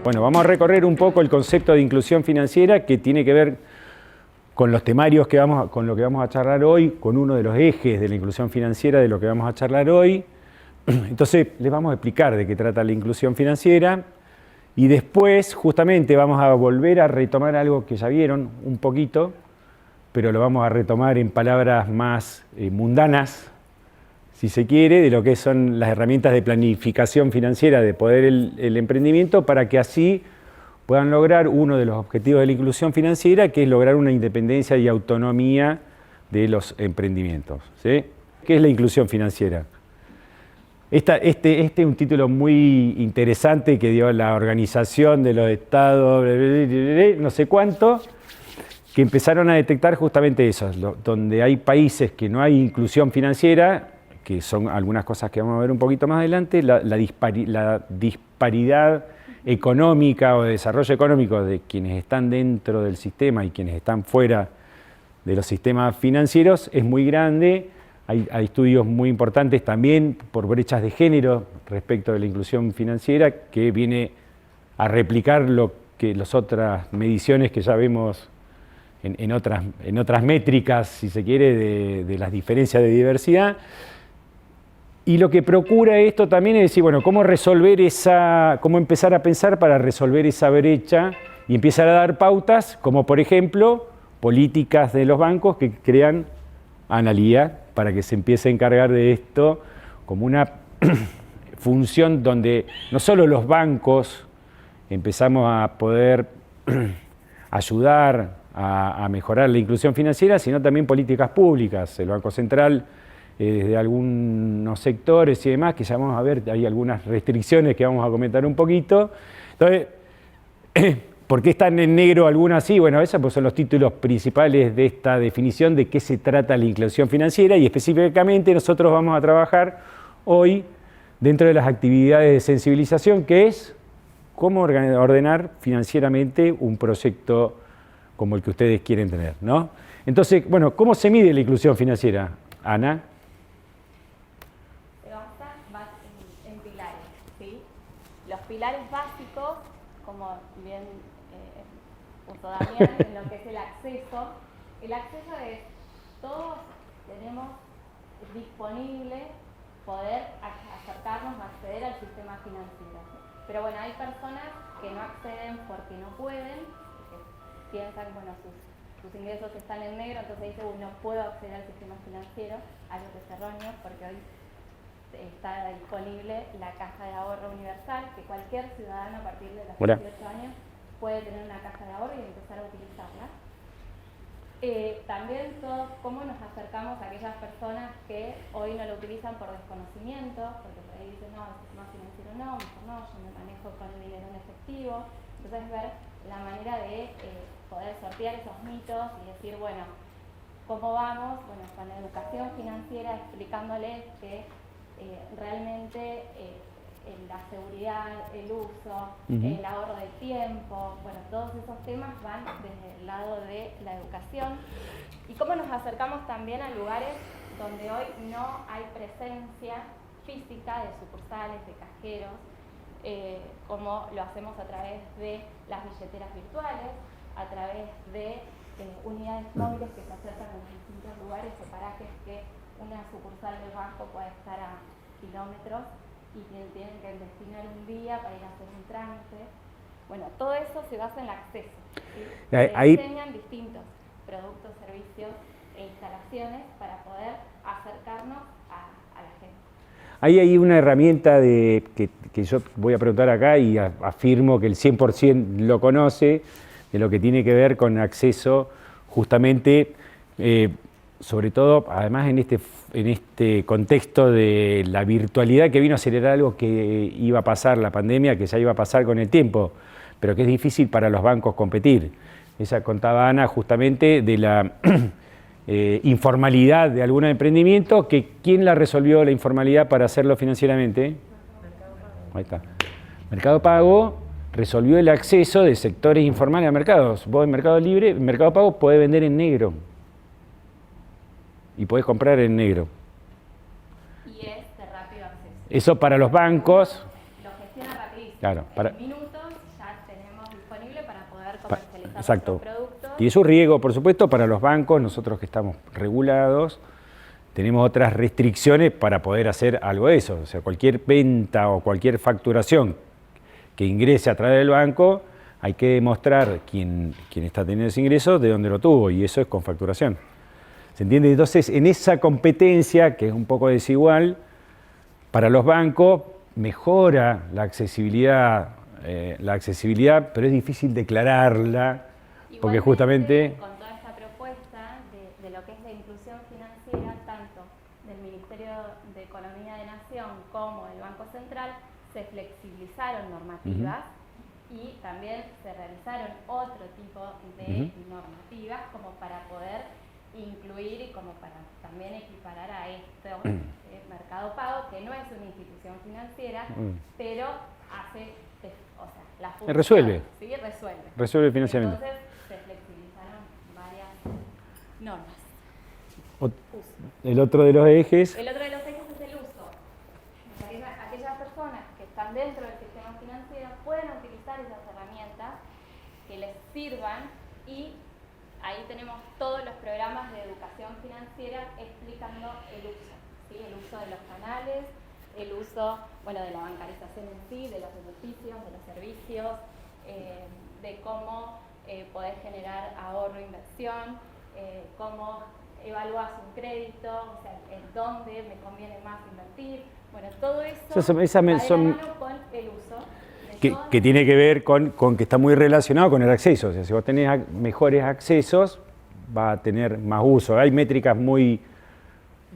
Bueno, vamos a recorrer un poco el concepto de inclusión financiera que tiene que ver con los temarios con lo que vamos a charlar hoy, con uno de los ejes de la inclusión financiera de lo que vamos a charlar hoy. Entonces, les vamos a explicar de qué trata la inclusión financiera y después, justamente, vamos a volver a retomar algo que ya vieron un poquito, pero lo vamos a retomar en palabras más mundanas, si se quiere, de lo que son las herramientas de planificación financiera de poder el emprendimiento para que así puedan lograr uno de los objetivos de la inclusión financiera, que es lograr una independencia y autonomía de los emprendimientos, ¿sí? ¿Qué es la inclusión financiera? Este es un título muy interesante que dio la Organización de los Estados, no sé cuánto, que empezaron a detectar justamente eso, donde hay países que no hay inclusión financiera, que son algunas cosas que vamos a ver un poquito más adelante, la disparidad económica o de desarrollo económico de quienes están dentro del sistema y quienes están fuera de los sistemas financieros es muy grande. Hay estudios muy importantes también por brechas de género respecto de la inclusión financiera que viene a replicar lo que las otras mediciones que ya vemos en otras métricas, si se quiere, de las diferencias de diversidad. Y lo que procura esto también es decir, bueno, cómo empezar a pensar para resolver esa brecha y empezar a dar pautas, como por ejemplo, políticas de los bancos que crean Analía para que se empiece a encargar de esto como una función donde no solo los bancos empezamos a poder ayudar a mejorar la inclusión financiera, sino también políticas públicas. El Banco Central, desde algunos sectores y demás, que ya vamos a ver, hay algunas restricciones que vamos a comentar un poquito. Entonces, ¿por qué están en negro algunas así? Bueno, esos pues son los títulos principales de esta definición de qué se trata la inclusión financiera y específicamente nosotros vamos a trabajar hoy dentro de las actividades de sensibilización, que es cómo ordenar financieramente un proyecto como el que ustedes quieren tener, ¿no? Entonces, bueno, ¿cómo se mide la inclusión financiera, Ana? En pilares, ¿sí? Los pilares básicos, como bien puso Damián, en lo que es el acceso. El acceso es, todos tenemos disponible poder acercarnos, acceder al sistema financiero. Pero bueno, hay personas que no acceden porque no pueden, porque piensan, bueno, sus ingresos están en negro, entonces dicen, no puedo acceder al sistema financiero, algo que es erróneo, porque hoy está disponible la caja de ahorro universal, que cualquier ciudadano a partir de los 18 años puede tener una caja de ahorro y empezar a utilizarla. También todos, cómo nos acercamos a aquellas personas que hoy no lo utilizan por desconocimiento, porque por ahí dicen, no, el sistema financiero no, mejor no, yo me manejo con el dinero en efectivo. Entonces ver la manera de poder sortear esos mitos y decir, bueno, ¿cómo vamos? Bueno, con la educación financiera, explicándoles que realmente la seguridad, el uso, el ahorro de tiempo, bueno, todos esos temas van desde el lado de la educación. Y cómo nos acercamos también a lugares donde hoy no hay presencia física de sucursales, de cajeros, como lo hacemos a través de las billeteras virtuales, a través de unidades móviles que se acercan a los distintos lugares o parajes que una sucursal del banco puede estar a kilómetros y tienen que destinar un día para ir a hacer un trámite. Bueno, todo eso se basa en el acceso, ¿sí? Se diseñan distintos productos, servicios e instalaciones para poder acercarnos a la gente. Ahí hay una herramienta que yo voy a preguntar acá y afirmo que el 100% lo conoce, de lo que tiene que ver con acceso justamente, sobre todo, además en este contexto de la virtualidad que vino a acelerar algo que iba a pasar, la pandemia, que ya iba a pasar con el tiempo, pero que es difícil para los bancos competir. Esa contaba Ana justamente de la informalidad de algún emprendimiento, que ¿quién la resolvió la informalidad para hacerlo financieramente? Mercado Pago. Ahí está. Mercado Pago resolvió el acceso de sectores informales a mercados. Vos en Mercado Libre, en Mercado Pago podés vender en negro. Y podés comprar en negro. Y es de rápido acceso. Eso para los bancos. Lo gestiona rapidísimo. Claro, En minutos ya Exacto. nuestros productos. Tiene su riesgo, por supuesto, para los bancos, nosotros que estamos regulados, tenemos otras restricciones para poder hacer algo de eso. O sea, cualquier venta o cualquier facturación que ingrese a través del banco, hay que demostrar quién está teniendo ese ingreso, de dónde lo tuvo, y eso es con facturación. ¿Se entiende? Entonces, en esa competencia, que es un poco desigual, para los bancos mejora la accesibilidad, pero es difícil declararla, porque Igualmente, justamente... con toda esta propuesta de lo que es la inclusión financiera, tanto del Ministerio de Economía de Nación como del Banco Central, se flexibilizaron normativas y también se realizaron otro tipo de normativas como para poder incluir y como para también equiparar a esto Mercado Pago, que no es una institución financiera, pero hace, o sea, la función, resuelve. ¿sí? Resuelve el financiamiento. Entonces se flexibilizaron varias normas. El otro de los ejes... El otro de los ejes es el uso. Aquellas personas que están dentro del sistema financiero pueden utilizar esas herramientas que les sirvan, y ahí tenemos todos los programas de educación financiera explicando el uso, ¿sí? El uso de los canales, el uso, bueno, de la bancarización en sí, de los beneficios, de los servicios, de cómo poder generar ahorro, inversión, cómo evaluas un crédito, o sea, en dónde me conviene más invertir. Bueno, todo eso va de la mano con el uso. Que tiene que ver con que está muy relacionado con el acceso. O sea, si vos tenés mejores accesos, va a tener más uso. Hay métricas muy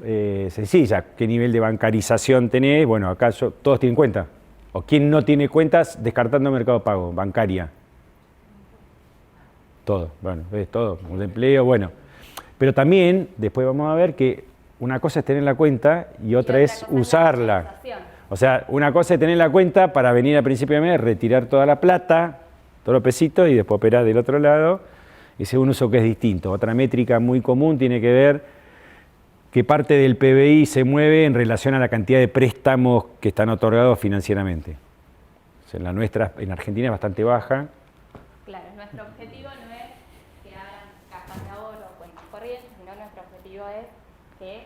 sencillas. ¿Qué nivel de bancarización tenés? Bueno, acá todos tienen cuenta. ¿O quién no tiene cuentas descartando Mercado Pago? Bancaria. Todo. Bueno, ves todo. Un empleo, bueno. Pero también, después vamos a ver que una cosa es tener la cuenta y otra es usarla. O sea, una cosa es tener la cuenta para venir a principio de mes, retirar toda la plata, todos los pesitos, y después operar del otro lado. Ese es un uso que es distinto. Otra métrica muy común tiene que ver qué parte del PBI se mueve en relación a la cantidad de préstamos que están otorgados financieramente. O sea, la nuestra en Argentina es bastante baja. Claro, nuestro objetivo no es que hagan cajas de ahorro o cuentas corrientes, sino nuestro objetivo es que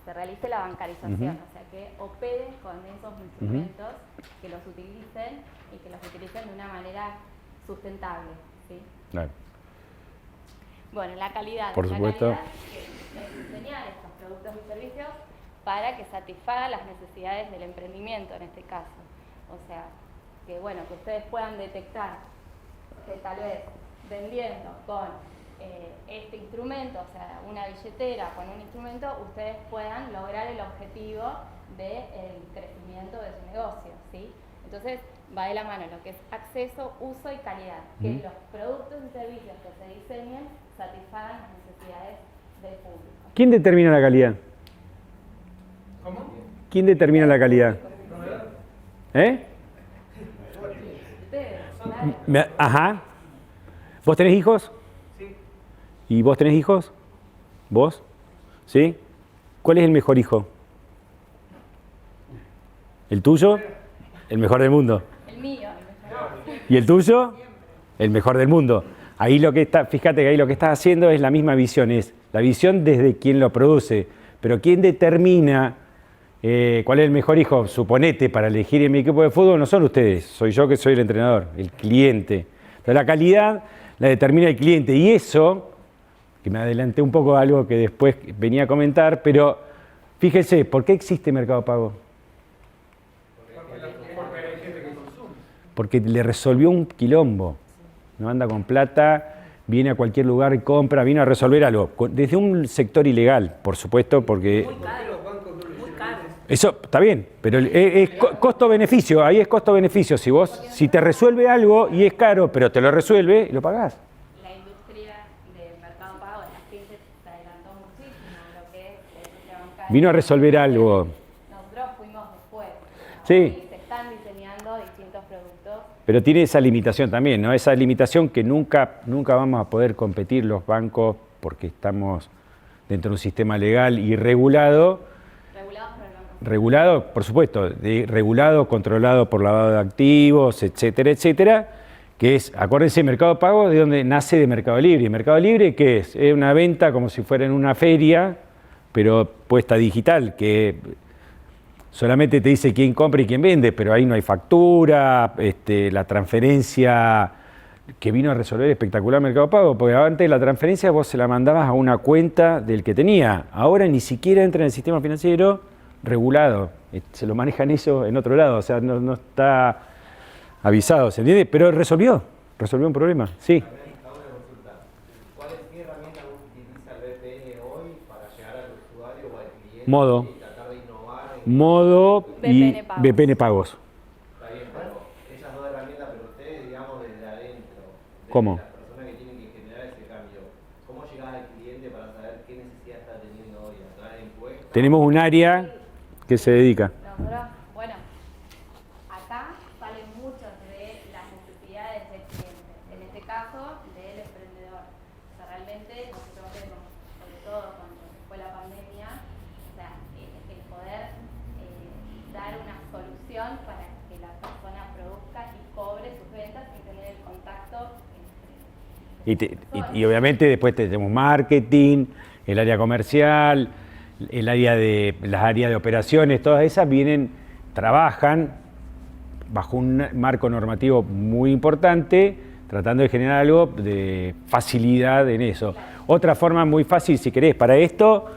se realice la bancarización, o sea, que operen con esos instrumentos, que los utilicen y que los utilicen de una manera sustentable, ¿sí? Claro. Bueno, la calidad. Por supuesto. La calidad es diseñar estos productos y servicios para que satisfagan las necesidades del emprendimiento en este caso. O sea, que bueno, que ustedes puedan detectar que tal vez vendiendo con este instrumento, o sea, una billetera con un instrumento, ustedes puedan lograr el objetivo del crecimiento de su negocio, ¿sí? Entonces, va de la mano lo que es acceso, uso y calidad, que los productos y servicios que se diseñen satisfagan las necesidades del público. ¿Quién determina la calidad? ¿Cómo? ¿Quién determina la calidad? ¿Eh? Ustedes, Ajá. ¿Vos tenés hijos? Sí. ¿Y vos tenés hijos? ¿Vos? ¿Sí? ¿Cuál es el mejor hijo? ¿El tuyo? El mejor del mundo. el mío, el mejor. ¿Y el tuyo? El mejor del mundo. Ahí lo que está, fíjate que ahí lo que estás haciendo es la misma visión, es la visión desde quien lo produce, pero quien determina cuál es el mejor hijo, suponete, para elegir en mi equipo de fútbol, no son ustedes, soy yo que soy el entrenador, el cliente. Entonces la calidad la determina el cliente, y eso, que me adelanté un poco a algo que después venía a comentar, pero fíjese, ¿por qué existe Mercado Pago? Porque le resolvió un quilombo. No anda con plata, viene a cualquier lugar y compra, vino a resolver algo. Desde un sector ilegal, por supuesto, porque... Muy caro. Eso está bien, pero es costo-beneficio, ahí es costo-beneficio. Si te resuelve algo y es caro, pero te lo resuelve, lo pagás. La industria del Mercado Pago, de las fintech, se adelantó muchísimo a lo que es la industria bancaria. Vino a resolver algo. Nosotros fuimos después. Sí. Y se están diseñando distintos productos. Pero tiene esa limitación también, ¿no? Esa limitación que nunca vamos a poder competir los bancos porque estamos dentro de un sistema legal y regulado. Regulados por el Banco. Regulado, por supuesto, regulado, controlado por lavado de activos, etcétera, etcétera, que es, acuérdense, Mercado Pago de donde nace de Mercado Libre. ¿Mercado Libre qué es? Es una venta como si fuera en una feria, pero puesta digital, que solamente te dice quién compra y quién vende, pero ahí no hay factura, la transferencia que vino a resolver espectacular Mercado Pago, porque antes la transferencia vos se la mandabas a una cuenta del que tenía, ahora ni siquiera entra en el sistema financiero regulado, se lo manejan eso en otro lado, o sea, no está avisado, ¿se entiende? Pero resolvió un problema, sí. ¿Qué herramientas utiliza el BPN hoy para llegar al usuario o al cliente Modo. y tratar de innovar? Modo y VPN Pagos. VPN Pagos. Está bien, bueno, esas dos herramientas, pero ustedes, digamos, desde adentro, desde ¿Cómo? las personas que tienen que generar ese cambio, ¿cómo llegás al cliente para saber qué necesidad está teniendo hoy? ¿A través de encuestas? Tenemos un área que se dedica. Nosotros, bueno, acá salen muchas de las necesidades del cliente, en este caso del emprendedor. O sea, realmente nosotros vemos, sobre todo cuando fue la pandemia, o sea, el poder dar una solución para que la persona produzca y cobre sus ventas sin tener el contacto Y obviamente después tenemos marketing, el área comercial, las áreas de operaciones, todas esas trabajan bajo un marco normativo muy importante, tratando de generar algo de facilidad en eso. Otra forma muy fácil, si querés, para esto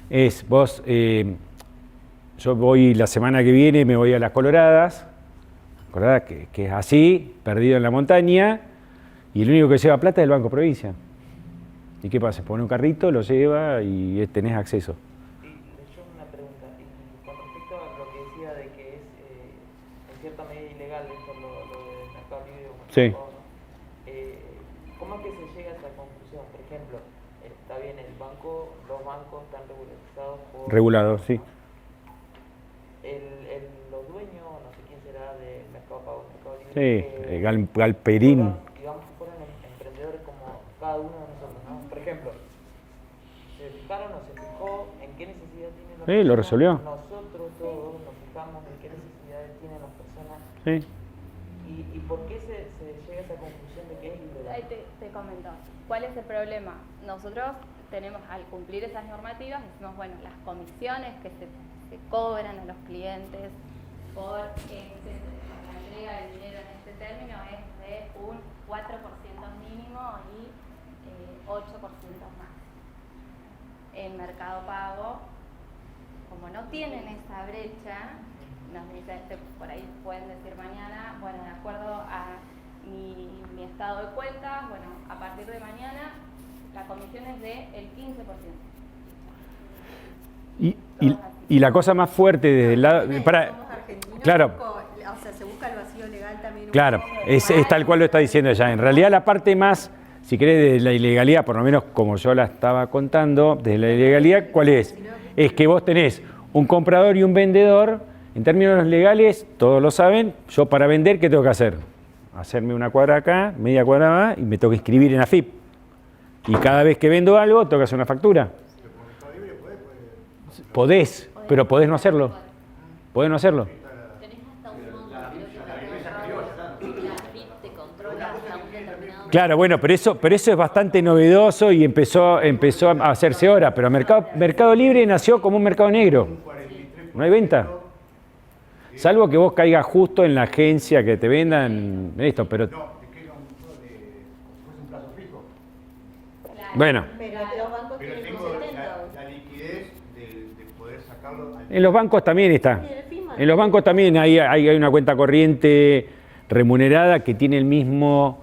es vos, yo voy la semana que viene, me voy a Las Coloradas, que es así, perdido en la montaña, y el único que lleva plata es el Banco Provincia. ¿Y qué pasa? Pone un carrito, lo lleva y tenés acceso. Yo una pregunta, y con respecto a lo que decía de que es en cierta medida ilegal esto, lo del Mercado Libre o Sí. Mercado Pago, ¿no? ¿Cómo es que se llega a esa conclusión? Por ejemplo, está bien, los bancos están regularizados por... Regulado, sí. Los dueños, no sé quién será del Mercado Pago, Mercado Libre, Sí, Galperín. digamos que fueron emprendedores como cada uno de nosotros, ¿no? Por ejemplo, se fijaron o se fijó en qué necesidad tienen las personas. Lo resolvió. Nosotros todos nos fijamos en qué necesidades tienen las personas. Sí. ¿Y por qué se llega a esa conclusión de que es ilegal? Ahí te comento. ¿Cuál es el problema? Nosotros tenemos, al cumplir esas normativas, decimos, bueno, las comisiones que se cobran a los clientes por la entrega del dinero en este término es de un 4% mínimo y 8% más. En Mercado Pago, como no tienen esa brecha, nos dice, por ahí pueden decir mañana, bueno, de acuerdo a mi estado de cuentas, bueno, a partir de mañana la comisión es del 15%. Y la cosa más fuerte desde el lado... Claro. O sea, se busca el vacío legal también. Claro, es tal cual lo está diciendo ella. En realidad la parte más, si querés, de la ilegalidad, por lo menos como yo la estaba contando, de la ilegalidad, ¿cuál es? Es que vos tenés un comprador y un vendedor, en términos legales, todos lo saben, yo para vender, ¿qué tengo que hacer? Hacerme una cuadra acá, media cuadra más, y me tengo que inscribir en AFIP. Y cada vez que vendo algo, tengo que hacer una factura. Podés, pero podés no hacerlo. Podés no hacerlo. Tenés hasta un modo, creo que la FIP te controla hasta un determinado... Claro, bueno, pero eso es bastante novedoso y empezó a hacerse ahora, pero Mercado Libre nació como un mercado negro. No hay venta. Salvo que vos caigas justo en la agencia que te vendan esto, pero... No, te queda un plazo fijo. Bueno, Pero los bancos Pero tienen tengo un 70. la liquidez de poder sacarlo al... en los bancos también está. Y el FIMA. En los bancos también hay una cuenta corriente remunerada que tiene el mismo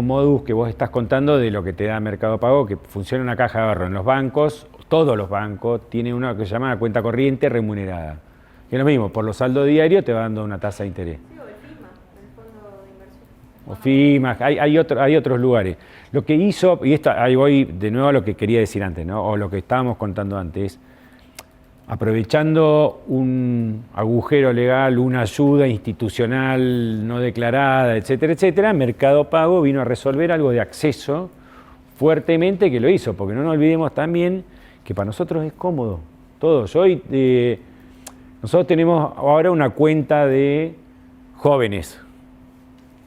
modus que vos estás contando de lo que te da Mercado Pago, que funciona una caja de ahorro. En los bancos, todos los bancos tienen una que se llama cuenta corriente remunerada. Que es lo mismo, por los saldos diarios te va dando una tasa de interés. Sí, o el FIMA, el Fondo de Inversión. O FIMA, hay otros lugares. Lo que hizo, y ahí voy de nuevo a lo que quería decir antes, ¿no? O lo que estábamos contando antes, aprovechando un agujero legal, una ayuda institucional no declarada, etcétera, etcétera, Mercado Pago vino a resolver algo de acceso fuertemente que lo hizo, porque no nos olvidemos también que para nosotros es cómodo. Todos. Nosotros tenemos ahora una cuenta de jóvenes.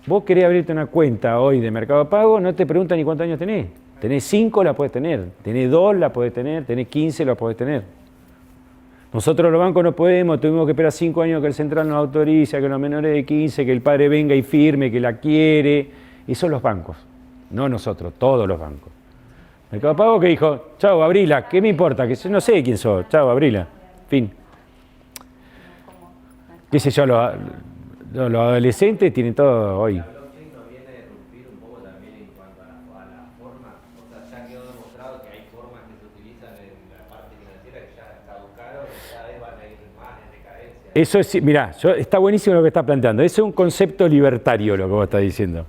Vos querés abrirte una cuenta hoy de Mercado Pago, no te preguntan ni cuántos años tenés. Tenés 5, la podés tener. Tenés 2, la podés tener. Tenés 15, la podés tener. Nosotros los bancos no podemos, tuvimos que esperar 5 años que el central nos autoriza, que los menores de 15, que el padre venga y firme, que la quiere. Y son los bancos, no nosotros, todos los bancos. Mercado Pago que dijo, chao, abrila, ¿qué me importa? Que no sé quién sos, chao, abrila. Fin. ¿Qué sé yo? Los adolescentes tienen todo hoy. La blockchain nos viene a disrumpir un poco también en cuanto a la forma, o sea, ya quedó demostrado que hay formas que se utilizan en la parte financiera que ya caducaron y cada vez van a ir más en decadencia. Eso es, mirá, está buenísimo lo que estás planteando. Eso es un concepto libertario lo que vos estás diciendo.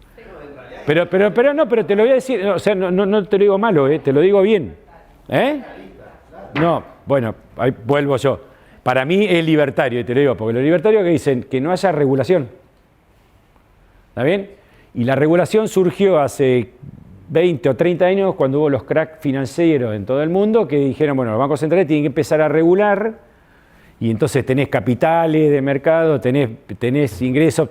Pero te lo voy a decir, o sea, no te lo digo malo, te lo digo bien. No, bueno, ahí vuelvo yo. Para mí es libertario, y te lo digo, porque los libertarios que dicen que no haya regulación. ¿Está bien? Y la regulación surgió hace 20 o 30 años cuando hubo los cracks financieros en todo el mundo que dijeron, bueno, los bancos centrales tienen que empezar a regular y entonces tenés capitales de mercado, tenés ingresos.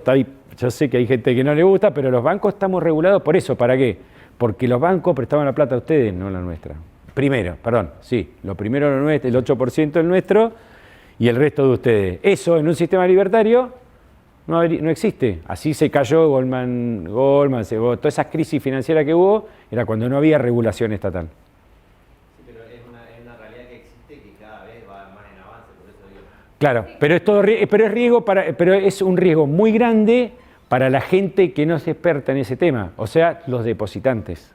Yo sé que hay gente que no le gusta, pero los bancos estamos regulados por eso. ¿Para qué? Porque los bancos prestaban la plata a ustedes, no la nuestra. Primero, perdón, sí, lo primero lo nuestro, el 8% es nuestro y el resto de ustedes. Eso en un sistema libertario no existe. Así se cayó Goldman, todas esas crisis financieras que hubo, era cuando no había regulación estatal. Sí, pero es una realidad que existe y que cada vez va más en avance, por eso digo. Claro, pero es un riesgo muy grande para la gente que no es experta en ese tema, o sea, los depositantes.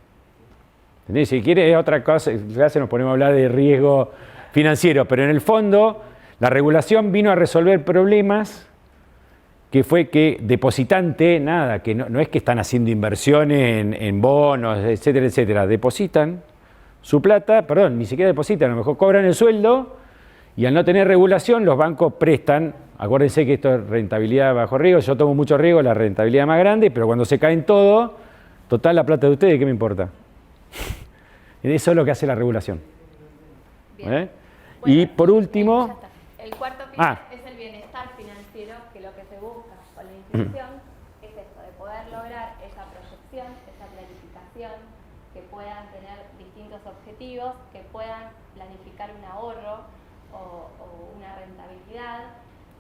¿Entendés? Si quiere es otra cosa, ya se nos ponemos a hablar de riesgo financiero, pero en el fondo la regulación vino a resolver problemas que fue que depositante, nada, que no es que están haciendo inversiones en bonos, etcétera, etcétera, depositan su plata, ni siquiera depositan, a lo mejor cobran el sueldo y al no tener regulación los bancos prestan. Acuérdense que esto es rentabilidad bajo riesgo, yo tomo mucho riesgo, la rentabilidad más grande, pero cuando se caen todo, total la plata de ustedes, ¿qué me importa? Eso es lo que hace la regulación. Bien. Y Bueno, por último... ya está. El cuarto pilar es el bienestar financiero, que lo que se busca con la institución es esto, de poder lograr esa proyección, esa planificación, que puedan tener distintos objetivos, que puedan planificar un ahorro o una rentabilidad,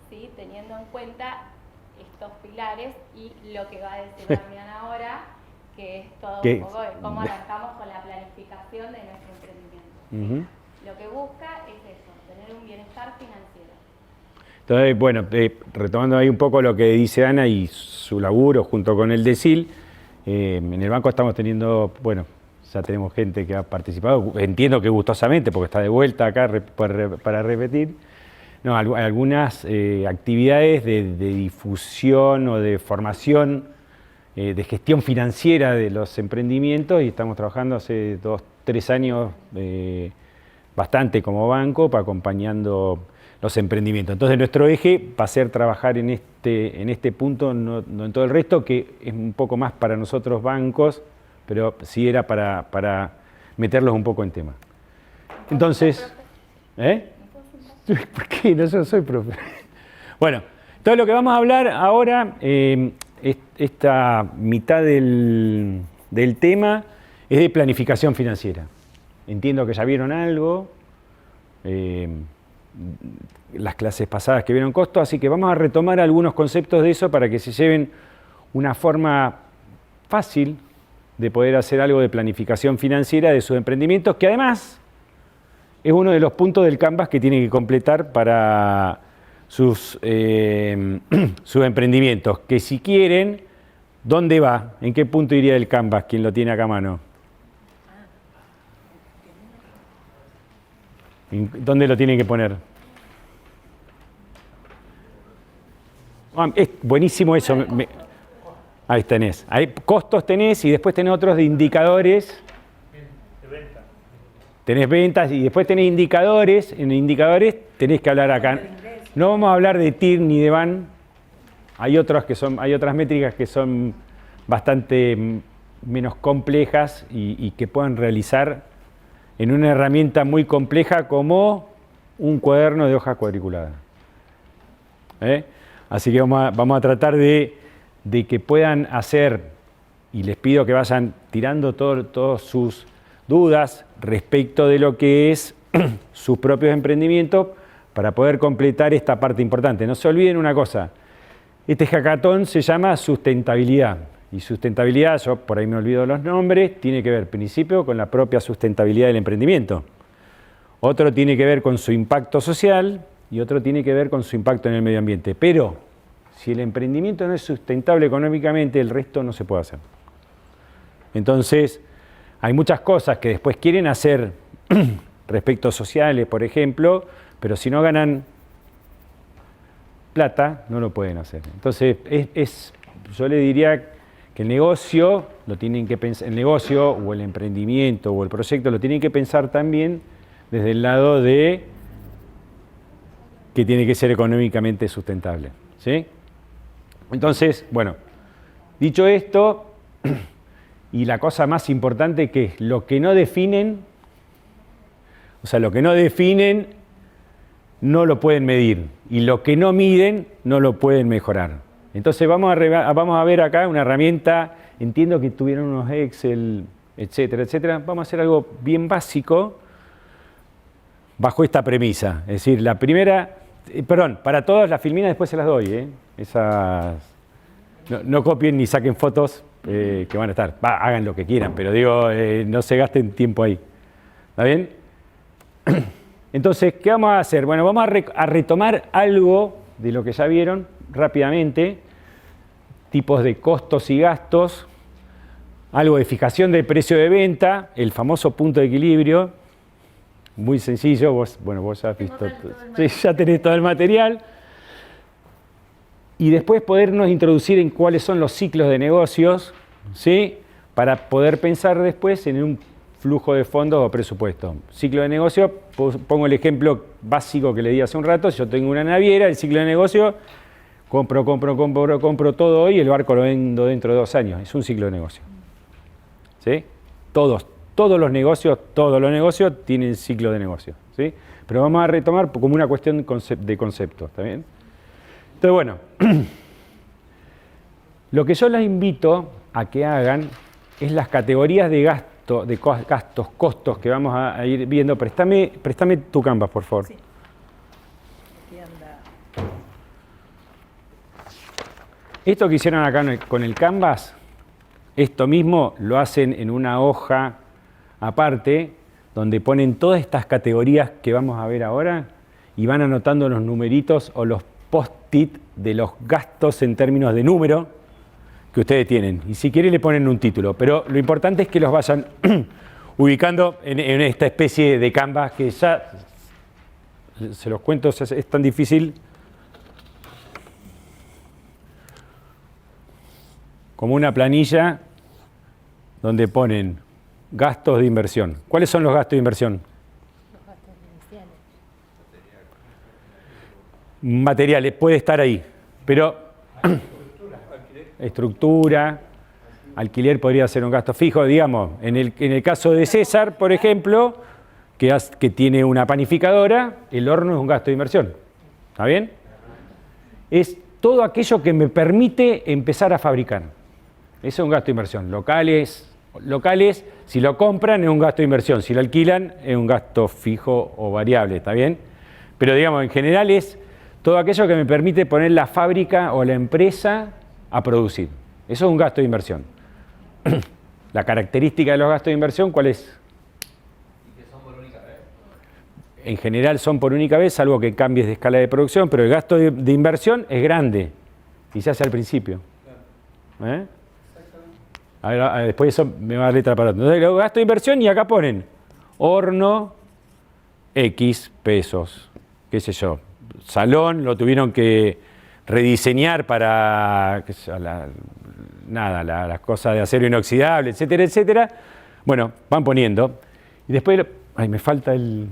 ¿sí? Teniendo en cuenta estos pilares y lo que va a decir Damián ahora, que es todo un poco de cómo arrancamos con la planificación de nuestro emprendimiento. Lo que busca es eso, tener un bienestar financiero. Entonces, bueno, retomando ahí un poco lo que dice Ana y su laburo junto con el DECIL, en el banco estamos teniendo, bueno, ya tenemos gente que ha participado, entiendo que gustosamente, porque está de vuelta acá para repetir, algunas actividades de difusión o de formación, de gestión financiera de los emprendimientos, y estamos trabajando hace 2-3 años bastante como banco para acompañando los emprendimientos. Entonces nuestro eje va a ser trabajar en este punto, no en todo el resto, que es un poco más para nosotros bancos, pero sí era para meterlos un poco en tema. Entonces, ¿por qué? No soy profe. Bueno, todo lo que vamos a hablar ahora, esta mitad del tema, es de planificación financiera. Entiendo que ya vieron algo, las clases pasadas que vieron costo, así que vamos a retomar algunos conceptos de eso para que se lleven una forma fácil de poder hacer algo de planificación financiera de sus emprendimientos, que además es uno de los puntos del Canvas que tienen que completar para sus emprendimientos, que si quieren, ¿dónde va? ¿En qué punto iría el Canvas? ¿Quién lo tiene acá a mano? ¿Dónde lo tienen que poner? Es buenísimo eso. Ahí tenés. Ahí costos tenés y después tenés otros de indicadores. Tenés ventas y después tenés indicadores. En indicadores tenés que hablar acá. No vamos a hablar de TIR ni de BAN. Hay otras métricas que son bastante menos complejas y que pueden realizar en una herramienta muy compleja como un cuaderno de hoja cuadriculada. Así que vamos a tratar de que puedan hacer, y les pido que vayan tirando todas sus dudas respecto de lo que es sus propios emprendimientos para poder completar esta parte importante. No se olviden una cosa, este hackathon se llama sustentabilidad. Y sustentabilidad, yo por ahí me olvido los nombres, tiene que ver, principio, con la propia sustentabilidad del emprendimiento. Otro tiene que ver con su impacto social y otro tiene que ver con su impacto en el medio ambiente. Pero si el emprendimiento no es sustentable económicamente, el resto no se puede hacer. Entonces, hay muchas cosas que después quieren hacer respecto sociales, por ejemplo, pero si no ganan plata, no lo pueden hacer. Entonces, yo le diría que el negocio lo tienen que pensar, el negocio o el emprendimiento o el proyecto lo tienen que pensar también desde el lado de que tiene que ser económicamente sustentable, ¿sí? Entonces, bueno, dicho esto, y la cosa más importante que es lo que no definen, o sea, lo que no definen no lo pueden medir y lo que no miden no lo pueden mejorar. Entonces vamos a ver acá una herramienta, entiendo que tuvieron unos Excel, etcétera, etcétera. Vamos a hacer algo bien básico bajo esta premisa. Es decir, la primera, perdón, para todas las filminas después se las doy, esas, no copien ni saquen fotos que van a estar. Hagan lo que quieran, pero digo, no se gasten tiempo ahí. ¿Está bien? Entonces, ¿qué vamos a hacer? Bueno, vamos a retomar algo de lo que ya vieron rápidamente, tipos de costos y gastos, algo de fijación del precio de venta, el famoso punto de equilibrio, muy sencillo, vos ya has visto, ya tenés todo el material, y después podernos introducir en cuáles son los ciclos de negocios, ¿sí? Para poder pensar después en un flujo de fondos o presupuesto. Ciclo de negocio, pongo el ejemplo básico que le di hace un rato, yo tengo una naviera, el ciclo de negocio, compro todo hoy y el barco lo vendo dentro de 2 años, es un ciclo de negocio. ¿Sí? Todos los negocios tienen ciclo de negocio, ¿sí? Pero vamos a retomar como una cuestión de concepto, ¿está bien? Entonces, bueno, lo que yo les invito a que hagan es las categorías de gastos, costos que vamos a ir viendo. Préstame tu Canvas, por favor. Sí. Aquí anda. Esto que hicieron acá con el Canvas, esto mismo lo hacen en una hoja aparte, donde ponen todas estas categorías que vamos a ver ahora y van anotando los numeritos o los post-it de los gastos en términos de número que ustedes tienen. Y si quieren le ponen un título, pero lo importante es que los vayan ubicando en esta especie de Canvas que ya, se los cuento, es tan difícil como una planilla donde ponen gastos de inversión. ¿Cuáles son los gastos de inversión? Los gastos iniciales. Materiales, puede estar ahí, pero estructura, alquiler podría ser un gasto fijo, digamos, en el caso de César, por ejemplo, que tiene una panificadora, el horno es un gasto de inversión, ¿está bien? Es todo aquello que me permite empezar a fabricar, eso es un gasto de inversión. Locales, si lo compran es un gasto de inversión, si lo alquilan es un gasto fijo o variable, ¿está bien? Pero digamos, en general es todo aquello que me permite poner la fábrica o la empresa a producir. Eso es un gasto de inversión. La característica de los gastos de inversión, ¿cuál es? ¿Y que son por única vez? En general son por única vez, salvo que cambies de escala de producción, pero el gasto de inversión es grande y se hace al principio. ¿Eh? A ver, después eso me va a dar letra para otro. Entonces, el gasto de inversión y acá ponen horno, X pesos, qué sé yo. Salón, lo tuvieron que rediseñar para las cosas de acero inoxidable, etcétera, etcétera. Bueno, van poniendo. Y después, me falta el...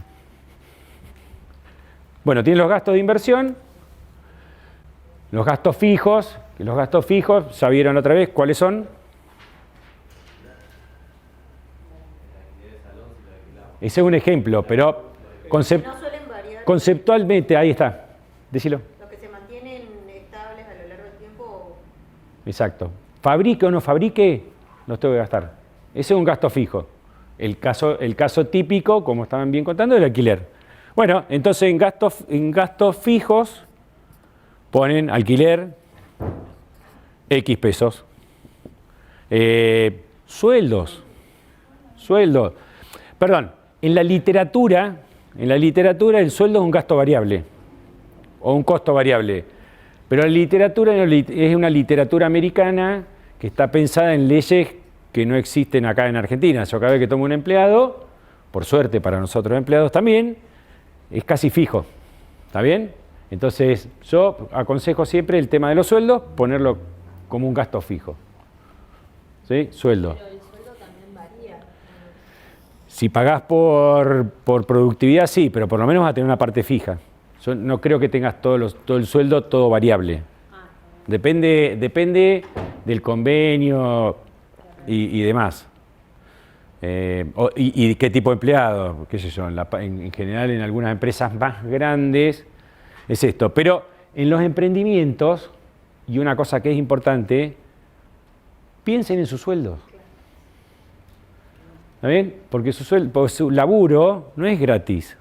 Bueno, tienen los gastos de inversión, los gastos fijos, ya vieron otra vez cuáles son. Ese es un ejemplo, pero No suelen variar. conceptualmente, ahí está, decilo. Los que se mantienen estables Exacto. Fabrique o no fabrique, los tengo que gastar. Ese es un gasto fijo. El caso típico, como estaban bien contando, del alquiler. Bueno, entonces en gastos fijos ponen alquiler, X pesos. Sueldos. Perdón, en la literatura el sueldo es un gasto variable o un costo variable. Pero la literatura es una literatura americana que está pensada en leyes que no existen acá en Argentina. Yo cada vez que tomo un empleado, por suerte para nosotros empleados también, es casi fijo. ¿Está bien? Entonces yo aconsejo siempre el tema de los sueldos, ponerlo como un gasto fijo. ¿Sí? Sueldo. Pero el sueldo también varía. Si pagás por productividad, sí, pero por lo menos vas a tener una parte fija. Yo no creo que tengas todo el sueldo, todo variable. Depende del convenio y demás. Y qué tipo de empleado, qué sé yo, en general en algunas empresas más grandes es esto. Pero en los emprendimientos, y una cosa que es importante, piensen en sus sueldos. ¿Está bien? Porque su laburo no es gratis.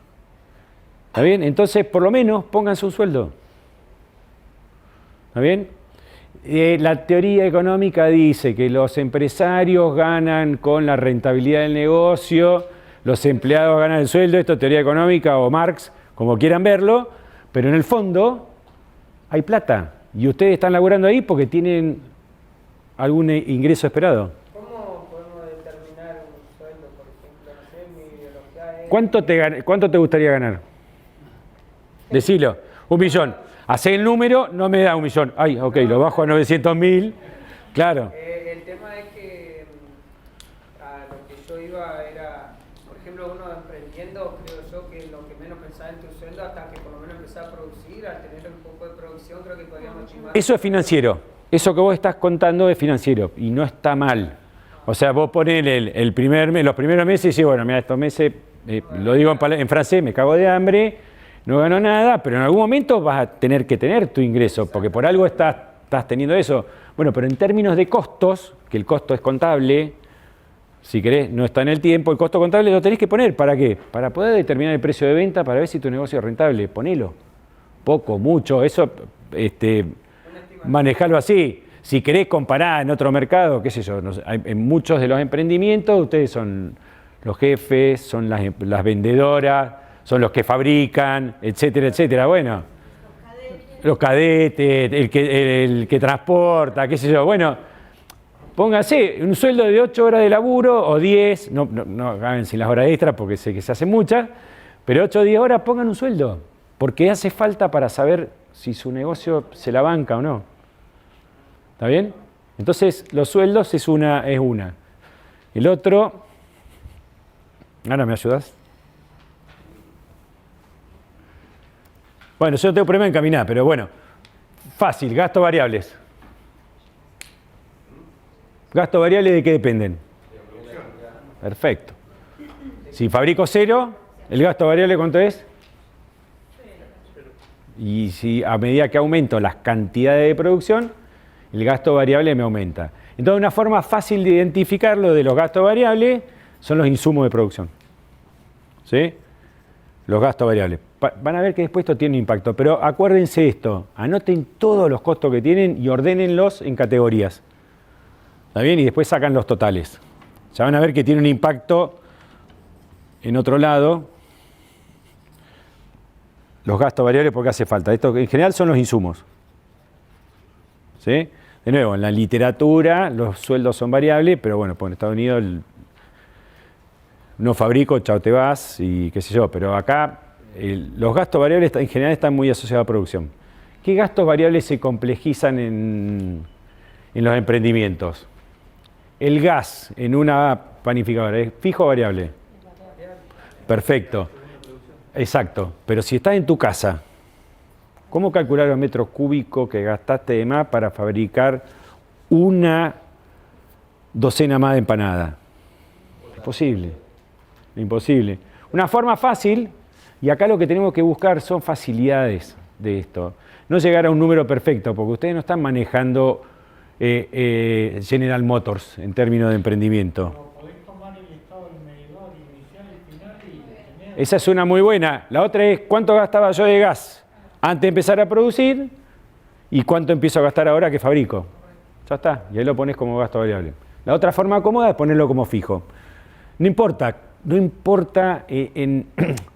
¿Está bien? Entonces, por lo menos, pónganse un sueldo. ¿Está bien? La teoría económica dice que los empresarios ganan con la rentabilidad del negocio, los empleados ganan el sueldo, esto es teoría económica o Marx, como quieran verlo, pero en el fondo hay plata y ustedes están laburando ahí porque tienen algún ingreso esperado. ¿Cómo podemos determinar un sueldo, por ejemplo? No sé, mi ideología es... ¿Cuánto te gustaría ganar? Decilo, 1 millón. Hacé el número, no me da 1 millón. Ay, ok, lo bajo a 900.000. Claro. El tema es que a lo que yo iba era, por ejemplo, uno emprendiendo, creo yo que lo que menos pensaba en tu sueldo hasta que por lo menos empezaba a producir, al tener un poco de producción, creo que podíamos estimar. Eso es financiero. Eso que vos estás contando es financiero y no está mal. O sea, vos ponés el primer mes, los primeros meses y decís, bueno, mira, estos meses, lo digo en francés, me cago de hambre, no gano nada, pero en algún momento vas a tener que tener tu ingreso, porque por algo estás teniendo eso. Bueno, pero en términos de costos, que el costo es contable, si querés, no está en el tiempo, el costo contable lo tenés que poner. ¿Para qué? Para poder determinar el precio de venta, para ver si tu negocio es rentable. Ponelo. Poco, mucho, eso, manejalo así. Si querés comparar en otro mercado, qué sé yo, en muchos de los emprendimientos ustedes son los jefes, son las vendedoras, son los que fabrican, etcétera, etcétera. Bueno, los cadetes, el que transporta, qué sé yo. Bueno, pónganse un sueldo de 8 horas de laburo o 10, no hagan sin las horas extras porque sé que se hacen muchas, pero 8 o 10 horas pongan un sueldo, porque hace falta para saber si su negocio se la banca o no. ¿Está bien? Entonces, los sueldos es una. El otro, ¿ahora me ayudas? Bueno, yo no tengo problema en caminar, pero bueno, fácil, gastos variables. ¿Gastos variables de qué dependen? Perfecto. Si fabrico 0, ¿el gasto variable cuánto es? Y si a medida que aumento las cantidades de producción, el gasto variable me aumenta. Entonces, una forma fácil de identificarlo de los gastos variables son los insumos de producción. ¿Sí? Los gastos variables. Van a ver que después esto tiene un impacto, pero acuérdense esto, anoten todos los costos que tienen y ordénenlos en categorías. ¿Está bien? Y después sacan los totales. Ya van a ver que tiene un impacto en otro lado. Los gastos variables porque hace falta. Esto en general son los insumos. ¿Sí? De nuevo, en la literatura los sueldos son variables, pero bueno, pues en Estados Unidos no fabrico, chao te vas y qué sé yo, pero acá los gastos variables en general están muy asociados a producción. ¿Qué gastos variables se complejizan en los emprendimientos? El gas en una panificadora, ¿es fijo o variable? Perfecto. Exacto. Pero si estás en tu casa, ¿cómo calcular los metros cúbicos que gastaste de más para fabricar una docena más de empanadas? Imposible. Imposible. Una forma fácil, y acá lo que tenemos que buscar son facilidades de esto. No llegar a un número perfecto, porque ustedes no están manejando General Motors en términos de emprendimiento. Pero podés tomar el estado del medidor inicial y final y tener... Esa es una muy buena. La otra es cuánto gastaba yo de gas antes de empezar a producir y cuánto empiezo a gastar ahora que fabrico. Ya está, y ahí lo pones como gasto variable. La otra forma cómoda es ponerlo como fijo. No importa,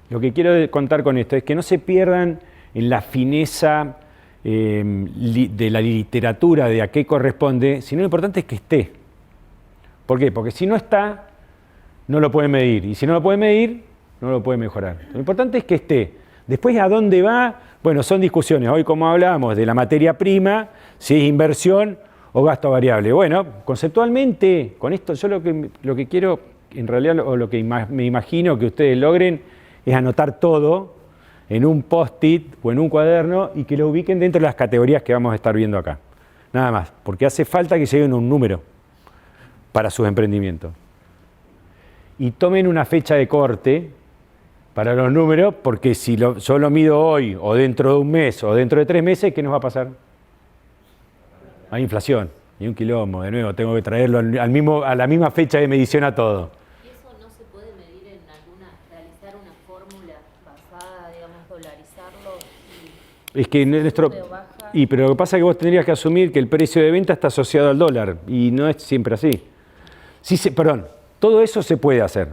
lo que quiero contar con esto es que no se pierdan en la fineza de la literatura de a qué corresponde, sino lo importante es que esté. ¿Por qué? Porque si no está, no lo puede medir. Y si no lo puede medir, no lo puede mejorar. Lo importante es que esté. Después, ¿a dónde va? Bueno, son discusiones. Hoy, como hablábamos de la materia prima, si es inversión o gasto variable. Bueno, conceptualmente, con esto yo lo que quiero, en realidad, o lo que me imagino que ustedes logren, es anotar todo en un post-it o en un cuaderno y que lo ubiquen dentro de las categorías que vamos a estar viendo acá. Nada más, porque hace falta que lleguen a un número para sus emprendimientos. Y tomen una fecha de corte para los números, porque si yo lo mido hoy, o dentro de un mes, o dentro de 3 meses, ¿qué nos va a pasar? Hay inflación, y un quilombo, de nuevo, tengo que traerlo a la misma fecha de medición a todo. ¿Y eso no se puede medir en realizar una fórmula basada, digamos, dolarizarlo? Es que pero lo que pasa es que vos tendrías que asumir que el precio de venta está asociado al dólar, y no es siempre así. Todo eso se puede hacer.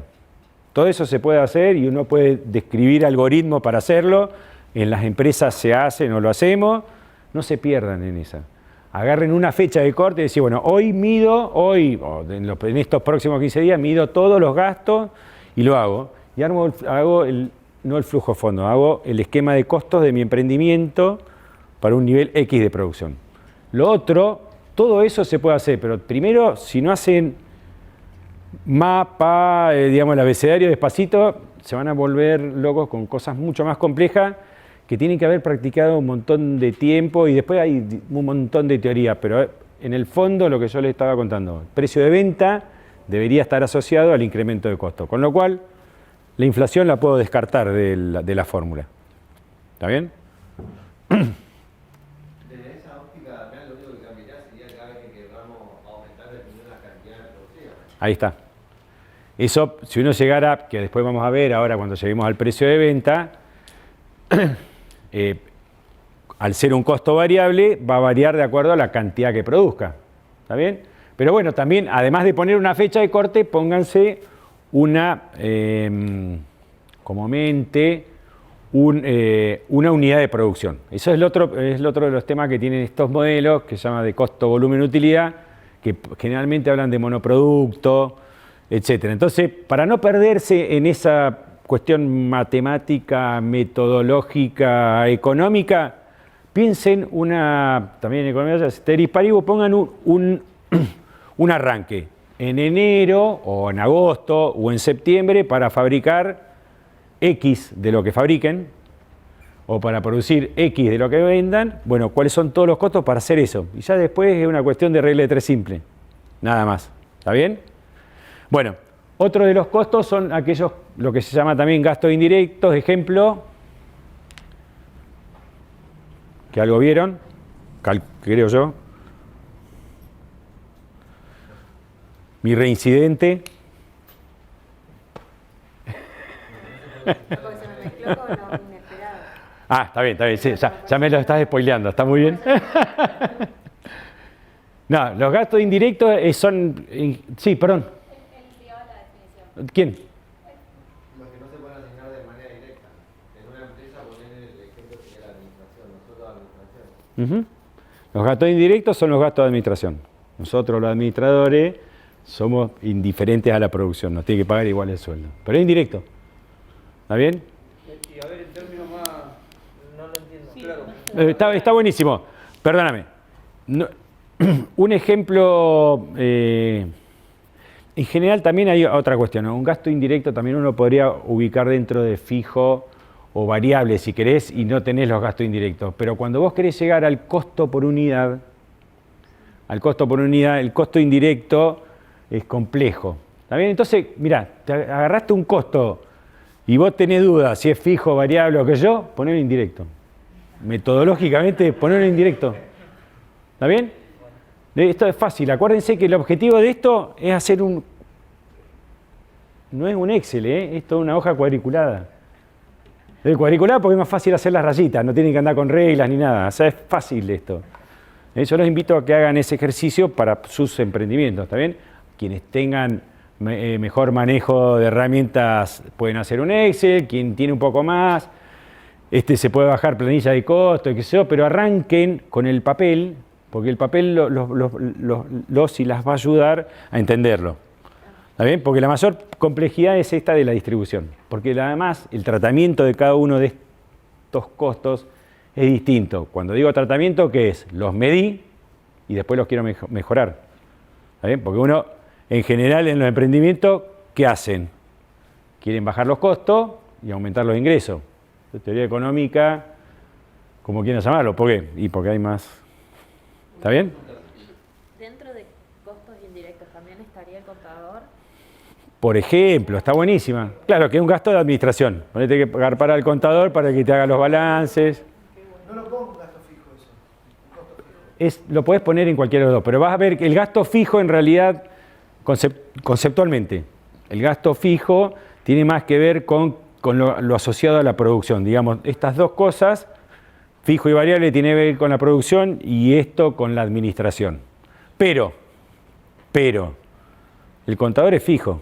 Todo eso se puede hacer y uno puede describir algoritmos para hacerlo. En las empresas se hacen o lo hacemos. No se pierdan en esa. Agarren una fecha de corte y decir, bueno, hoy o en estos próximos 15 días, mido todos los gastos y lo hago. Y hago no el flujo de fondo, hago el esquema de costos de mi emprendimiento para un nivel X de producción. Lo otro, todo eso se puede hacer, pero primero, si no hacen mapa, digamos, el abecedario despacito, se van a volver locos con cosas mucho más complejas que tienen que haber practicado un montón de tiempo y después hay un montón de teoría, pero en el fondo lo que yo les estaba contando, el precio de venta debería estar asociado al incremento de costo, con lo cual la inflación la puedo descartar de la fórmula. ¿Está bien? Desde esa óptica, lo único que cambiaría sería cada vez que queramos aumentar la cantidad de producción. Ahí está. Eso, si uno llegara, que después vamos a ver ahora cuando lleguemos al precio de venta, al ser un costo variable, va a variar de acuerdo a la cantidad que produzca. ¿Está bien? Pero bueno, también, además de poner una fecha de corte, pónganse una unidad de producción. Eso es el otro de los temas que tienen estos modelos, que se llama de costo, volumen, utilidad, que generalmente hablan de monoproducto, etcétera. Entonces, para no perderse en esa cuestión matemática, metodológica, económica, piensen también en economía, ceteris paribus, pongan un arranque en enero o en agosto o en septiembre para fabricar X de lo que fabriquen o para producir X de lo que vendan. Bueno, ¿cuáles son todos los costos para hacer eso? Y ya después es una cuestión de regla de 3 simple, nada más. ¿Está bien? Bueno, otro de los costos son aquellos, lo que se llama también gastos indirectos, ejemplo, que algo vieron, creo yo, mi reincidente. Porque se me mezcló con lo inesperado. Está bien, sí, ya me lo estás spoileando, está muy bien. No, los gastos indirectos son... Sí, perdón. ¿Quién? Los que no se pueden asignar de manera directa. En una empresa, poner el ejemplo sería la administración, nosotros la administración. Los gastos indirectos son los gastos de administración. Nosotros, los administradores, somos indiferentes a la producción, nos tiene que pagar igual el sueldo. Pero es indirecto. ¿Está bien? Y a ver, en términos más... No lo entiendo. Claro. Está buenísimo. Perdóname. Un ejemplo... en general también hay otra cuestión, ¿no? Un gasto indirecto también uno podría ubicar dentro de fijo o variable si querés y no tenés los gastos indirectos. Pero cuando vos querés llegar al costo por unidad, el costo indirecto es complejo. ¿Está bien? Entonces, mirá, te agarraste un costo y vos tenés dudas si es fijo, variable o qué yo, ponelo indirecto. Metodológicamente, ponelo indirecto. ¿Está bien? Esto es fácil. Acuérdense que el objetivo de esto es hacer un... No es un Excel, esto es una hoja cuadriculada. Es cuadriculada porque es más fácil hacer las rayitas, no tienen que andar con reglas ni nada. O sea, es fácil esto. Yo los invito a que hagan ese ejercicio para sus emprendimientos, ¿está bien? Quienes tengan mejor manejo de herramientas pueden hacer un Excel, quien tiene un poco más, se puede bajar planilla de costo, qué sé yo, pero arranquen con el papel, porque el papel los y las va a ayudar a entenderlo. ¿Está bien? Porque la mayor complejidad es esta de la distribución, porque además el tratamiento de cada uno de estos costos es distinto. Cuando digo tratamiento, ¿qué es? Los medí y después los quiero mejorar. ¿Está bien? Porque uno, en general, en los emprendimientos, ¿qué hacen? Quieren bajar los costos y aumentar los ingresos. Teoría económica, como quieran llamarlo. ¿Por qué? Y porque hay más. ¿Está bien? ¿Y dentro de costos indirectos también estaría el contador? Por ejemplo, está buenísima. Claro, que es un gasto de administración. Ponete que pagar para el contador para que te haga los balances. No lo pongo en gasto fijo eso. Un costo fijo. Lo podés poner en cualquiera de los dos, pero vas a ver que el gasto fijo en realidad, conceptualmente, el gasto fijo tiene más que ver con lo asociado a la producción. Digamos, estas dos cosas, fijo y variable, tiene que ver con la producción y esto con la administración. Pero, el contador es fijo.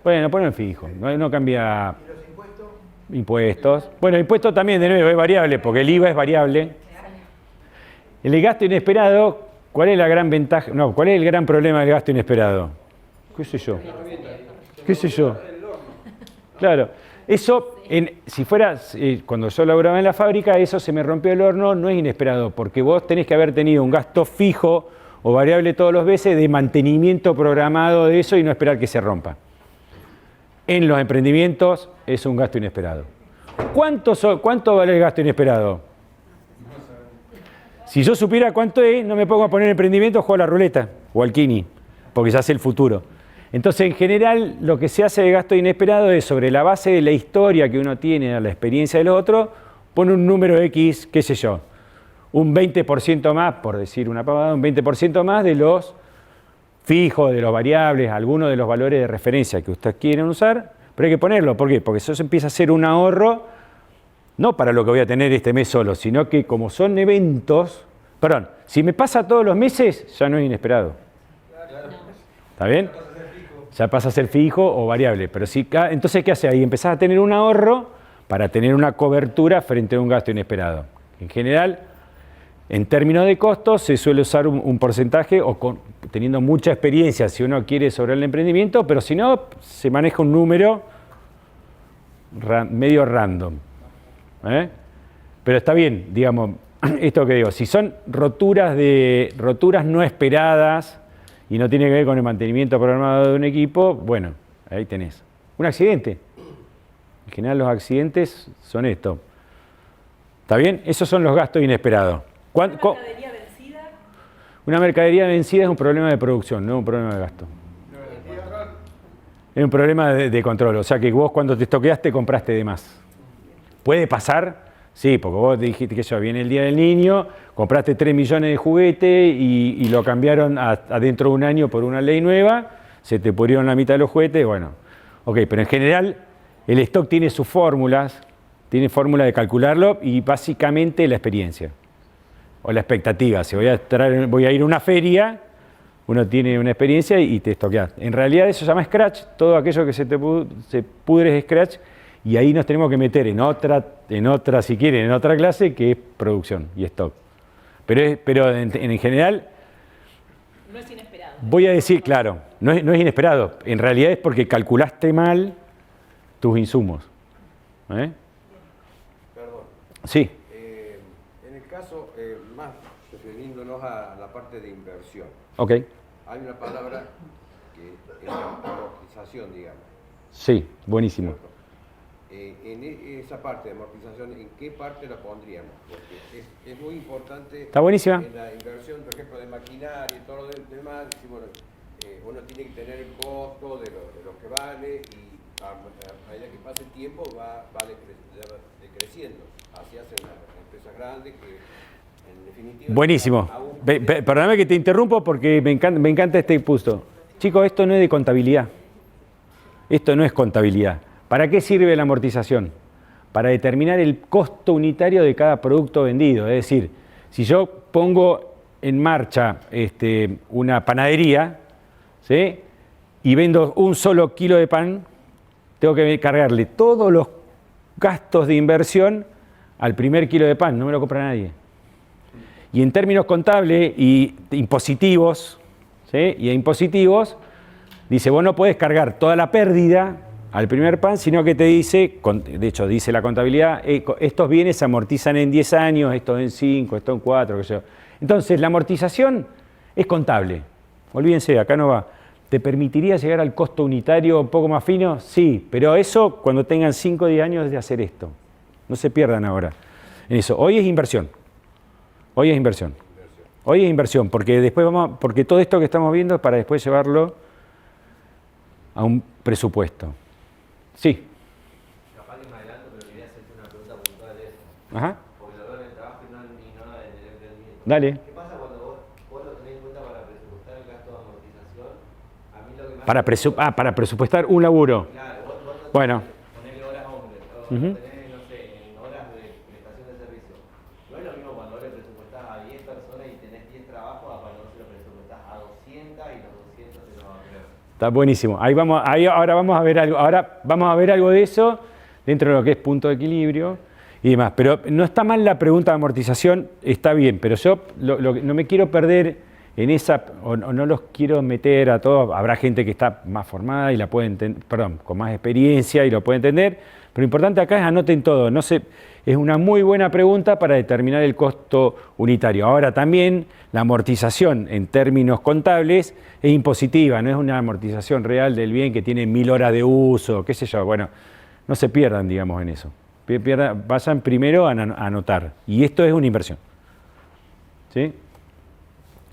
Bueno, ponlo en fijo, no cambia. ¿Y los impuestos? Impuestos. Bueno, impuestos también, de nuevo, es variable, porque el IVA es variable. El gasto inesperado, ¿cuál es la gran ventaja? No, ¿cuál es el gran problema del gasto inesperado? ¿Qué sé yo? ¿Qué sé yo? Claro, eso, si fuera, cuando yo laburaba en la fábrica, eso se me rompió el horno, no es inesperado, porque vos tenés que haber tenido un gasto fijo o variable todos los meses de mantenimiento programado de eso y no esperar que se rompa. En los emprendimientos es un gasto inesperado. ¿Cuánto vale el gasto inesperado? Si yo supiera cuánto es, no me pongo a poner emprendimiento, juego a la ruleta o al Kini, porque ya sé el futuro. Entonces, en general, lo que se hace de gasto inesperado es sobre la base de la historia que uno tiene, de la experiencia del otro, pone un número X, qué sé yo, un 20% más, por decir una pavada, un 20% más de los fijos, de los variables, algunos de los valores de referencia que ustedes quieren usar, pero hay que ponerlo. ¿Por qué? Porque eso empieza a ser un ahorro, no para lo que voy a tener este mes solo, sino que como son eventos, perdón, si me pasa todos los meses, ya no es inesperado. ¿Está bien? Ya pasa a ser fijo o variable. Pero si, entonces, ¿qué hace ahí? Empezás a tener un ahorro para tener una cobertura frente a un gasto inesperado. En general, en términos de costos, se suele usar un porcentaje o teniendo mucha experiencia si uno quiere sobre el emprendimiento, pero si no, se maneja un número medio random. Pero está bien, digamos, esto que digo, si son roturas no esperadas y no tiene que ver con el mantenimiento programado de un equipo, bueno, ahí tenés. Un accidente. En general los accidentes son esto. ¿Está bien? Esos son los gastos inesperados. ¿Una mercadería vencida? Una mercadería vencida es un problema de producción, no un problema de gasto. Es un problema de control. O sea que vos cuando te estoqueaste compraste de más. ¿Puede pasar? Sí, porque vos dijiste que eso viene el Día del Niño, compraste 3 millones de juguetes y lo cambiaron adentro de un año por una ley nueva, se te pudrieron la mitad de los juguetes, bueno. Ok, pero en general el stock tiene sus fórmulas, tiene fórmula de calcularlo y básicamente la experiencia o la expectativa. Si voy a ir a una feria, uno tiene una experiencia y te estoqueas. En realidad eso se llama Scratch, todo aquello que se pudre es Scratch. Y ahí nos tenemos que meter en otra, si quieren, en otra clase, que es producción y stock. Pero en general, no es inesperado. Voy a decir, claro, no es inesperado. En realidad es porque calculaste mal tus insumos. Perdón. Sí. En el caso, más refiriéndonos a la parte de inversión. Ok. Hay una palabra que es la amortización, digamos. Sí, buenísimo. ¿Cierto? En esa parte de amortización, ¿en qué parte la pondríamos? Porque es muy importante. Está buenísima. En la inversión, por ejemplo, de maquinaria y todo lo demás, bueno, uno tiene que tener el costo de lo que vale y a medida que pase el tiempo va decreciendo. Así hacen las empresas grandes que En definitiva, Buenísimo. Perdóname que te interrumpo porque me encanta este punto. Chicos, esto no es de contabilidad. Esto no es contabilidad. ¿Para qué sirve la amortización? Para determinar el costo unitario de cada producto vendido. Es decir, si yo pongo en marcha una panadería, ¿sí?, y vendo un solo kilo de pan, tengo que cargarle todos los gastos de inversión al primer kilo de pan, no me lo compra nadie. Y en términos contables y impositivos, ¿sí?, dice, vos no podés cargar toda la pérdida al primer pan, sino que te dice, de hecho dice la contabilidad, estos bienes se amortizan en 10 años, estos en 5, estos en 4, qué sé yo. Entonces, la amortización es contable. Olvídense, acá no va. ¿Te permitiría llegar al costo unitario un poco más fino? Sí, pero eso cuando tengan 5 o 10 años de hacer esto. No se pierdan ahora en eso. Hoy es inversión. Hoy es inversión. Hoy es inversión, porque después porque todo esto que estamos viendo es para después llevarlo a un presupuesto. Sí. Capaz que me adelanto, pero quería hacerte una pregunta puntual de eso. Ajá. Porque lo veo en el trabajo y no en el emprendimiento. Dale. ¿Qué pasa cuando vos lo tenés en cuenta para presupuestar el gasto de amortización? A mí lo que más... Para presupuestar un laburo. Claro, vos Bueno. ponele horas hombres, o tenés, no sé, en horas de prestación de servicio. No es lo mismo cuando vos le presupuestás a 10 personas y tenés 10 trabajos a cuando vos se lo presupuestás a 200 y los 200 se lo van a creer. Está buenísimo. Ahora vamos a ver algo. Ahora vamos a ver algo de eso dentro de lo que es punto de equilibrio y demás. Pero no está mal la pregunta de amortización, está bien. Pero yo no me quiero perder en esa, o no los quiero meter a todos. Habrá gente que está más formada y la puede entender, con más experiencia y lo puede entender. Pero lo importante acá es anoten todo. Es una muy buena pregunta para determinar el costo unitario. Ahora también la amortización en términos contables es impositiva, no es una amortización real del bien que tiene 1000 horas de uso, qué sé yo. Bueno, no se pierdan, digamos, en eso. Vayan primero a anotar. Y esto es una inversión. ¿Sí?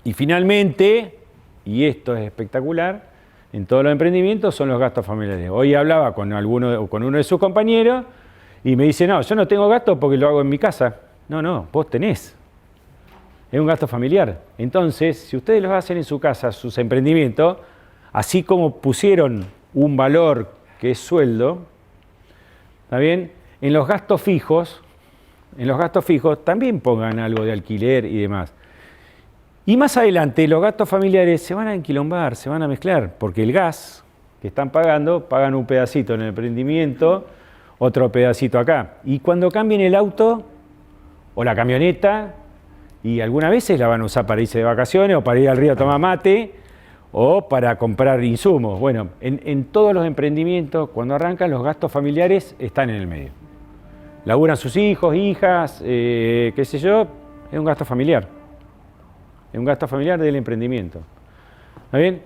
Y finalmente, y esto es espectacular, en todos los emprendimientos son los gastos familiares. Hoy hablaba con uno de sus compañeros y me dice, no, yo no tengo gasto porque lo hago en mi casa. No, vos tenés. Es un gasto familiar. Entonces, si ustedes los hacen en su casa, sus emprendimientos, así como pusieron un valor que es sueldo, ¿está bien? En los gastos fijos también pongan algo de alquiler y demás. Y más adelante los gastos familiares se van a enquilombar, se van a mezclar, porque el gas que están pagando, pagan un pedacito en el emprendimiento, otro pedacito acá. Y cuando cambien el auto o la camioneta, y algunas veces la van a usar para irse de vacaciones o para ir al río a tomar mate o para comprar insumos. Bueno, en todos los emprendimientos, cuando arrancan, los gastos familiares están en el medio. Laburan sus hijos, hijas, qué sé yo, es un gasto familiar. Es un gasto familiar del emprendimiento. ¿Está bien?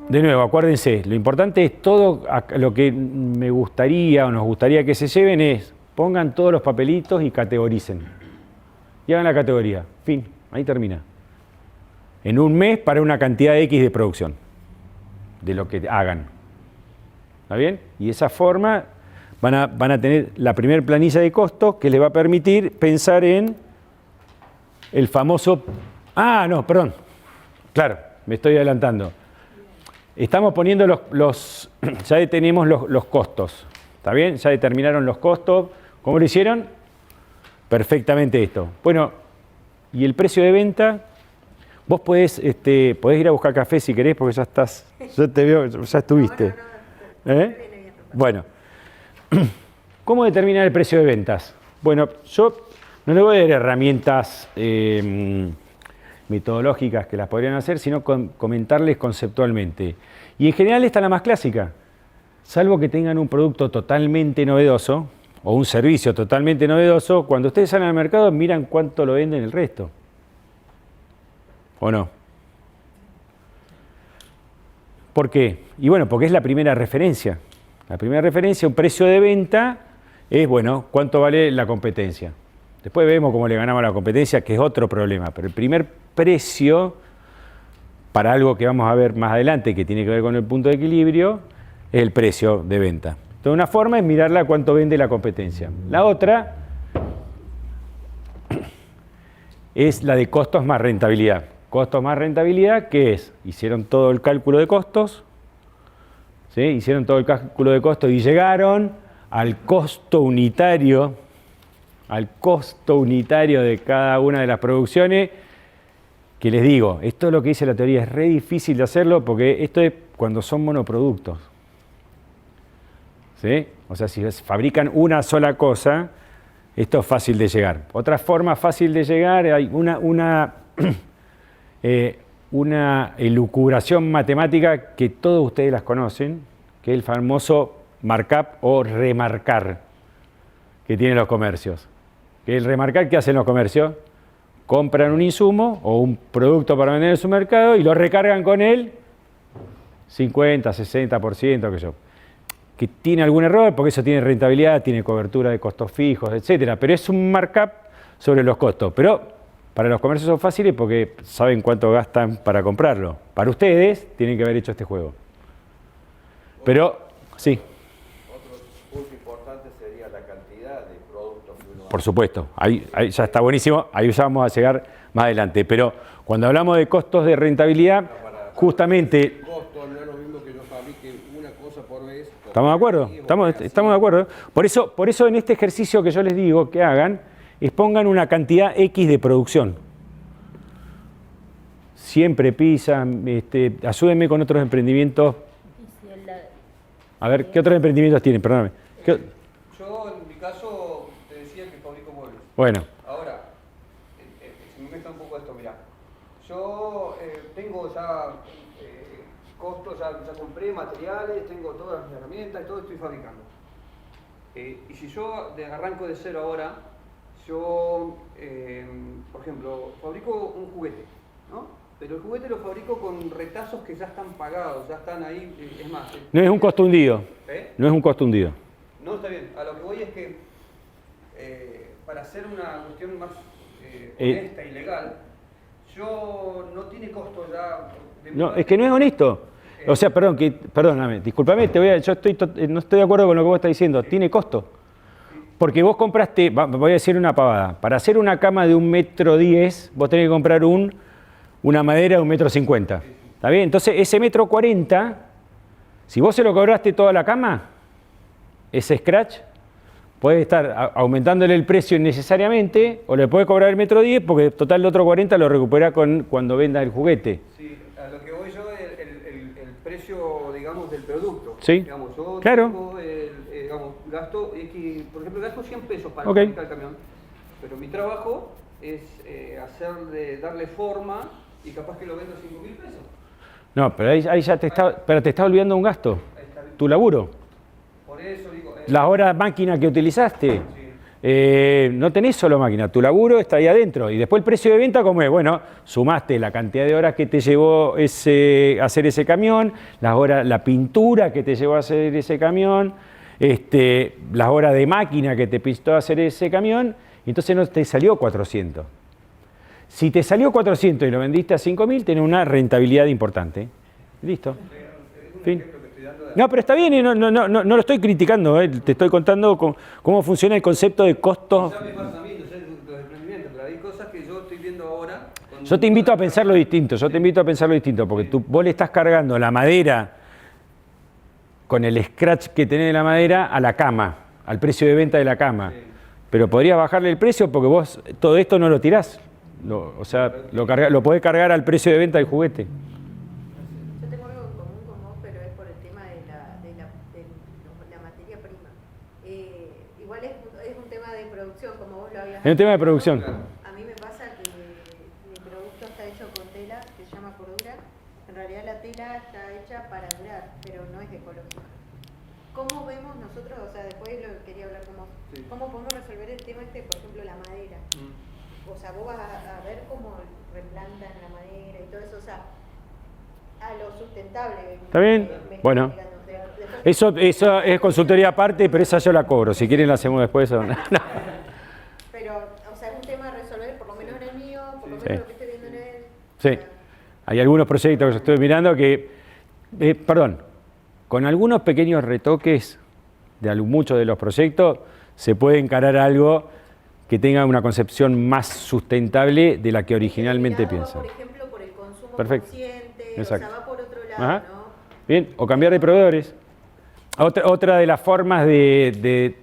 De nuevo, acuérdense, lo importante es todo lo que me gustaría o nos gustaría que se lleven es, pongan todos los papelitos y categoricen. Y hagan la categoría. Fin, ahí termina. En un mes para una cantidad X de producción, de lo que hagan. ¿Está bien? Y de esa forma van a tener la primera planilla de costos que les va a permitir pensar en el famoso... perdón. Claro, me estoy adelantando. Estamos poniendo ya tenemos los costos. ¿Está bien? Ya determinaron los costos. ¿Cómo lo hicieron? Perfectamente esto. Bueno, y el precio de venta, vos podés ir a buscar café si querés, porque ya te veo, ya estuviste. Bueno, ¿cómo determinar el precio de ventas? Bueno, yo no le voy a dar herramientas metodológicas que las podrían hacer, sino comentarles conceptualmente. Y en general esta es la más clásica. Salvo que tengan un producto totalmente novedoso o un servicio totalmente novedoso, cuando ustedes salen al mercado miran cuánto lo venden el resto. ¿O no? ¿Por qué? Y bueno, porque es la primera referencia. La primera referencia, un precio de venta, es, bueno, cuánto vale la competencia. Después vemos cómo le ganamos a la competencia, que es otro problema. Pero el primer precio, para algo que vamos a ver más adelante, que tiene que ver con el punto de equilibrio, es el precio de venta. Entonces, una forma es mirarla cuánto vende la competencia. La otra es la de costos más rentabilidad. Costos más rentabilidad, ¿qué es? Hicieron todo el cálculo de costos, ¿sí? Hicieron todo el cálculo de costos y llegaron al costo unitario de cada una de las producciones, que les digo, esto es lo que dice la teoría, es re difícil de hacerlo porque esto es cuando son monoproductos. ¿Sí? O sea, si fabrican una sola cosa, esto es fácil de llegar. Otra forma fácil de llegar, hay una elucubración matemática que todos ustedes las conocen, que es el famoso markup o remarcar que tienen los comercios. ¿El remarcar qué hacen los comercios? Compran un insumo o un producto para vender en su mercado y lo recargan con el 50, 60%, que yo. Que tiene algún error, porque eso tiene rentabilidad, tiene cobertura de costos fijos, etcétera. Pero es un markup sobre los costos. Pero para los comercios son fáciles porque saben cuánto gastan para comprarlo. Para ustedes tienen que haber hecho este juego. Pero, sí. Otro punto importante sería la cantidad de productos que uno Por supuesto, ahí ya está buenísimo, ahí ya vamos a llegar más adelante. Pero cuando hablamos de costos de rentabilidad, justamente... El costo no es lo mismo que yo fabrique una cosa por vez. ¿Estamos de acuerdo? Estamos de acuerdo. Por eso en este ejercicio que yo les digo que hagan, es pongan una cantidad X de producción. Siempre pisan, ayúdenme con otros emprendimientos. A ver, ¿qué otros emprendimientos tienen? Perdóname. Yo, en mi caso, te decía que fabrico muebles. Bueno. Ahora, si me mezcla un poco esto, mirá. Yo tengo ya costos, ya compré materiales, tengo todas las herramientas y todo estoy fabricando. Y si yo arranco de cero ahora, yo, por ejemplo, fabrico un juguete, ¿no? Pero el juguete lo fabrico con retazos que ya están pagados, ya están ahí, es más... No es un costo hundido. No es un costo hundido. No, está bien. A lo que voy es que para hacer una cuestión más honesta y legal, yo no tiene costo ya... No, es que no es honesto. O sea, perdóname, discúlpame, yo no estoy de acuerdo con lo que vos estás diciendo. Tiene costo. Porque vos compraste, voy a decir una pavada, para hacer una cama de 1,10 m, vos tenés que comprar una madera de 1,50 m. ¿Está bien? Entonces, ese 1,40 m, si vos se lo cobraste toda la cama, ese scratch, puede estar aumentándole el precio innecesariamente, o le puede cobrar el 1,10 m, porque total el otro 40 lo recupera cuando venda el juguete. Sí, a lo que voy yo es el precio, digamos, del producto. Sí, digamos, yo claro. tengo gasto, por ejemplo, gasto 100 pesos para fabricar el camión, pero mi trabajo es darle forma y capaz que lo vendo 5.000 pesos. No, pero ahí ya te está olvidando un gasto. Tu laburo. Por eso digo... Las horas máquina que utilizaste. No tenés solo máquina, tu laburo está ahí adentro. Y después el precio de venta, ¿cómo es? Bueno, sumaste la cantidad de horas que te llevó hacer ese camión, la pintura que te llevó a hacer ese camión, las horas de máquina que te pistó a hacer ese camión, y entonces no te salió 400. Si te salió 400 y lo vendiste a 5.000, tenés una rentabilidad importante. Listo. Fin. No, pero está bien, no lo estoy criticando, te estoy contando cómo funciona el concepto de costo. Ya me pasa a mí, no sé, los emprendimientos, pero hay cosas que yo estoy viendo ahora. Yo te invito a pensarlo distinto, porque vos le estás cargando la madera con el scratch que tenés de la madera a la cama, al precio de venta de la cama. Sí. Pero podrías bajarle el precio porque vos todo esto no lo tirás. Lo podés cargar al precio de venta del juguete. Yo tengo algo en común con vos, pero es por el tema de la materia prima. Igual es un tema de producción, como vos lo habías dicho. Es un tema de producción. A mí me pasa que mi producto está hecho con tela que se llama cordura. En realidad la tela está hecha para durar, pero no es ecológica. ¿Cómo vemos nosotros, o sea, después quería hablar con vos, cómo podemos resolver el tema por ejemplo, la madera? O sea, vos vas a ver cómo replantan la madera y todo eso, o sea, a lo sustentable. ¿Está bien? Bueno. Eso es consultoría aparte, pero esa yo la cobro. Si quieren la hacemos después. No. Pero, o sea, es un tema a resolver, por lo menos en el mío, por lo menos lo que estoy viendo en él. Sí. Hay algunos proyectos que yo estoy mirando que, con algunos pequeños retoques de muchos de los proyectos, se puede encarar algo que tenga una concepción más sustentable de la que originalmente Mirado, piensa. Por ejemplo, por el consumo Perfecto. consciente, Exacto. o sea, va por otro lado, Ajá. ¿no? Bien, o cambiar de proveedores. Otra de las formas de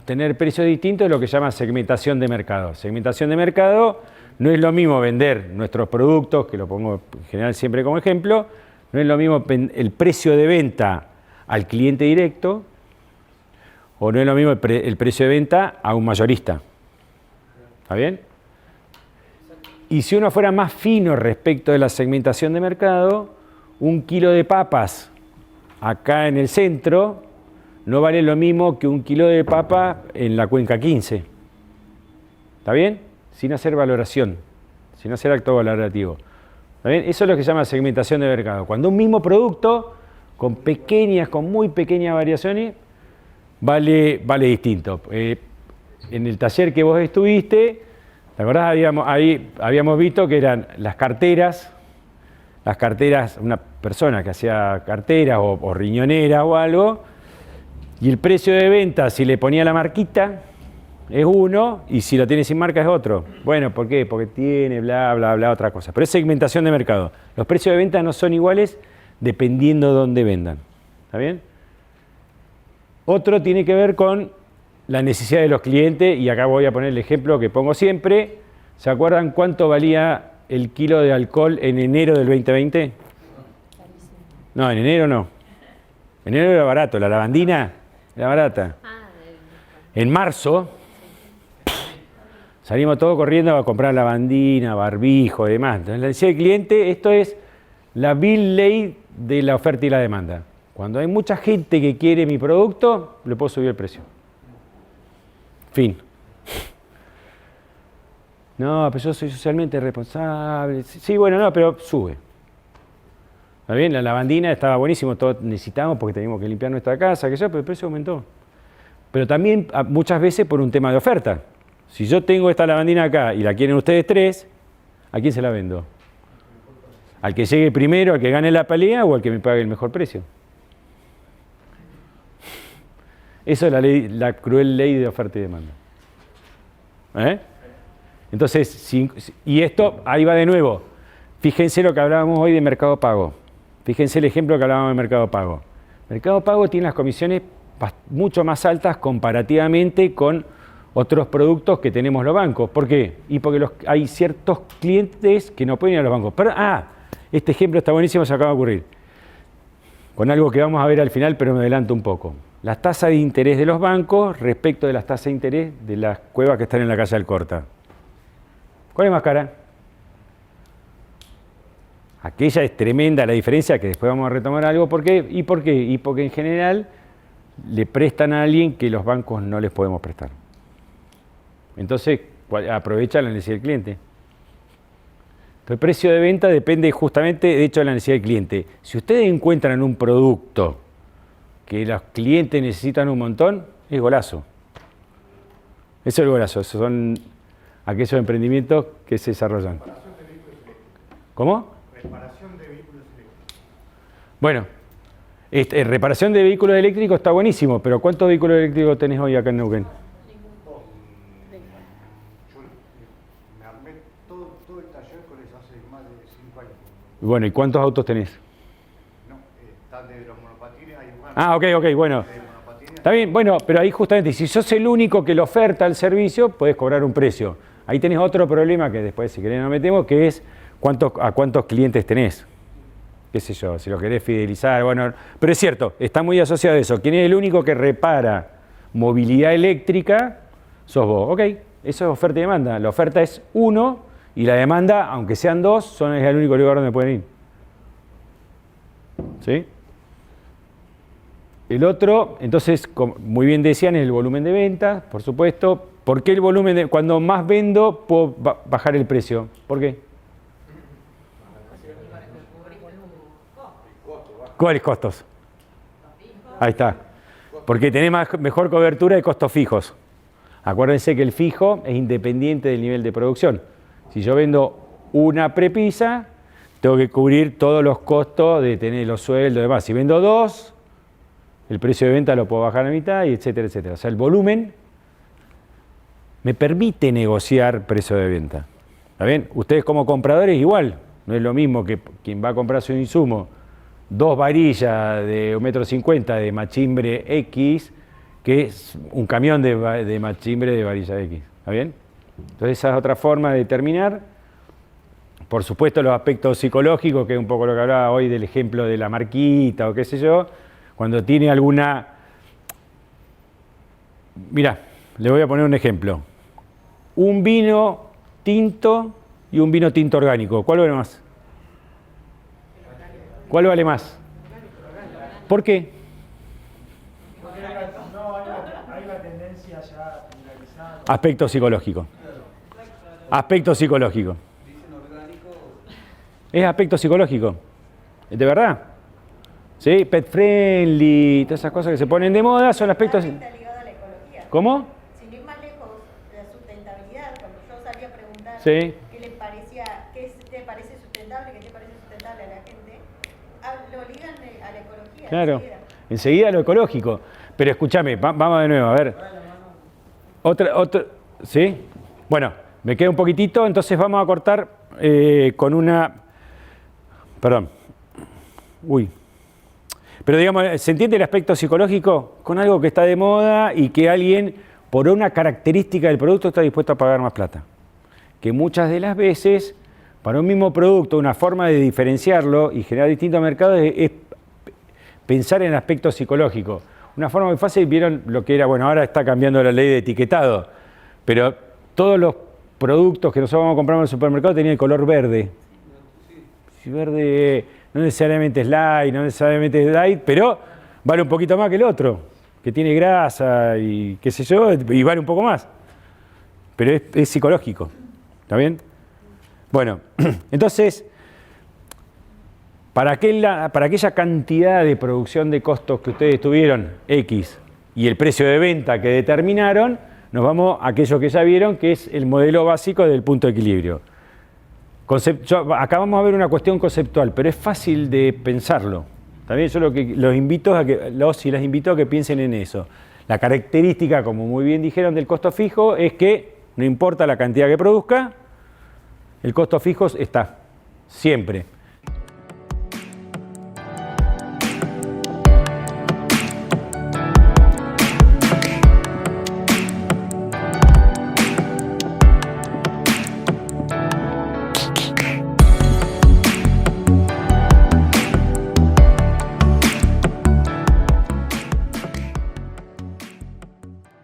tener precios distintos es lo que se llama segmentación de mercado. Segmentación de mercado no es lo mismo vender nuestros productos, que lo pongo en general siempre como ejemplo, no es lo mismo el precio de venta al cliente directo o no es lo mismo el precio de venta a un mayorista. ¿Está bien? Y si uno fuera más fino respecto de la segmentación de mercado, un kilo de papas acá en el centro no vale lo mismo que un kilo de papa en la cuenca 15. ¿Está bien? Sin hacer valoración, sin hacer acto valorativo. ¿Está bien? Eso es lo que se llama segmentación de mercado. Cuando un mismo producto, con muy pequeñas variaciones, vale distinto. En el taller que vos estuviste, ¿te acordás? Habíamos visto que eran las carteras, una persona que hacía carteras o riñoneras o algo, y el precio de venta, si le ponía la marquita, es uno, y si lo tiene sin marca es otro. Bueno, ¿por qué? Porque tiene bla, bla, bla, otra cosa. Pero es segmentación de mercado. Los precios de venta no son iguales dependiendo de dónde vendan. ¿Está bien? Otro tiene que ver con la necesidad de los clientes, y acá voy a poner el ejemplo que pongo siempre. ¿Se acuerdan cuánto valía el kilo de alcohol en enero del 2020? No, en enero no. En enero era barato, la lavandina era barata. En marzo salimos todos corriendo a comprar lavandina, barbijo y demás. Entonces le decía al cliente, esto es la bill ley de la oferta y la demanda. Cuando hay mucha gente que quiere mi producto, le puedo subir el precio. Fin. No, pero yo soy socialmente responsable. Sí, bueno, no, pero sube. ¿Está bien? La lavandina estaba buenísimo, todos necesitábamos porque teníamos que limpiar nuestra casa, pero el precio aumentó. Pero también muchas veces por un tema de oferta. Si yo tengo esta lavandina acá y la quieren ustedes tres, ¿a quién se la vendo? ¿Al que llegue primero, al que gane la pelea o al que me pague el mejor precio? Eso es la cruel ley de oferta y demanda. Entonces, y esto, ahí va de nuevo. Fíjense lo que hablábamos hoy de Mercado Pago. Fíjense el ejemplo que hablábamos de Mercado Pago. Mercado Pago tiene las comisiones mucho más altas comparativamente con otros productos que tenemos los bancos. ¿Por qué? Y porque hay ciertos clientes que no pueden ir a los bancos. Pero, este ejemplo está buenísimo, se acaba de ocurrir. Con algo que vamos a ver al final, pero me adelanto un poco. Las tasas de interés de los bancos respecto de las tasas de interés de las cuevas que están en la calle Alcorta. ¿Cuál es más cara? Aquella es tremenda la diferencia, que después vamos a retomar algo. ¿Por qué? ¿Y por qué? Y porque en general le prestan a alguien que los bancos no les podemos prestar. Entonces, aprovecha la necesidad del cliente. Entonces, el precio de venta depende justamente, de hecho, de la necesidad del cliente. Si ustedes encuentran un producto que los clientes necesitan un montón, es golazo. Eso es el golazo. Esos son aquellos emprendimientos que se desarrollan. ¿Cómo? Reparación de vehículos eléctricos. Bueno, reparación de vehículos eléctricos está buenísimo, pero ¿cuántos vehículos eléctricos tenés hoy acá en Neuquén? Yo me armé todo el taller con eso hace más de 5 años. Bueno, ¿y cuántos autos tenés? No, están de los monopatines, hay un Ok, bueno. Está bien, bueno, pero ahí justamente, si sos el único que le oferta el servicio, podés cobrar un precio. Ahí tenés otro problema que después, si querés, nos metemos, que es a cuántos clientes tenés. Qué sé yo, si lo querés fidelizar, bueno. Pero es cierto, está muy asociado a eso. ¿Quién es el único que repara movilidad eléctrica? Sos vos. Ok, eso es oferta y demanda. La oferta es uno y la demanda, aunque sean dos, es el único lugar donde pueden ir. ¿Sí? El otro, entonces, como muy bien decían, es el volumen de ventas, por supuesto. ¿Por qué el volumen cuando más vendo puedo bajar el precio? ¿Por qué? ¿Cuáles costos? Ahí está. Porque tenés mejor cobertura de costos fijos. Acuérdense que el fijo es independiente del nivel de producción. Si yo vendo una prepisa, tengo que cubrir todos los costos de tener los sueldos y demás. Si vendo dos, el precio de venta lo puedo bajar a la mitad, y etcétera, etcétera. O sea, el volumen me permite negociar precio de venta. ¿Está bien? Ustedes como compradores igual, no es lo mismo que quien va a comprar su insumo, 2 varillas de 1,50 m de machimbre X, que es un camión de machimbre de varilla X. ¿Está bien? Entonces esa es otra forma de determinar. Por supuesto los aspectos psicológicos, que es un poco lo que hablaba hoy del ejemplo de la marquita o qué sé yo, cuando tiene alguna... Mirá, le voy a poner un ejemplo. Un vino tinto y un vino tinto orgánico, ¿cuál vale más? ¿Cuál vale más? ¿Por qué? Hay una tendencia ya generalizada. Aspecto psicológico. Aspecto psicológico. Es aspecto psicológico. ¿De verdad? ¿Sí? Pet friendly, todas esas cosas que se ponen de moda son aspectos... Está ligado a la ecología. ¿Cómo? Sin ir más lejos, la sustentabilidad, cuando yo salí a preguntar Sí. qué le parecía, qué te parece sustentable, qué te parece sustentable a la gente, lo ligan a la ecología. Claro, enseguida lo ecológico. Pero escúchame, vamos de nuevo, a ver. Otra, ¿sí? Bueno, me queda un poquitito, entonces vamos a cortar con una... Perdón. Uy. Pero digamos, ¿se entiende el aspecto psicológico? Con algo que está de moda y que alguien, por una característica del producto, está dispuesto a pagar más plata. Que muchas de las veces, para un mismo producto, una forma de diferenciarlo y generar distintos mercados es pensar en el aspecto psicológico. Una forma muy fácil, vieron lo que era, bueno, ahora está cambiando la ley de etiquetado, pero todos los productos que nosotros vamos a comprar en el supermercado tenían el color verde. Si verde no necesariamente es light, no necesariamente es light, pero vale un poquito más que el otro, que tiene grasa y qué sé yo, y vale un poco más. Pero es psicológico, ¿está bien? Bueno, entonces, para aquella cantidad de producción de costos que ustedes tuvieron, X, y el precio de venta que determinaron, nos vamos a aquello que ya vieron, que es el modelo básico del punto de equilibrio. Acá vamos a ver una cuestión conceptual, pero es fácil de pensarlo. También yo los invito a que piensen en eso. La característica, como muy bien dijeron, del costo fijo es que no importa la cantidad que produzca, el costo fijo está siempre.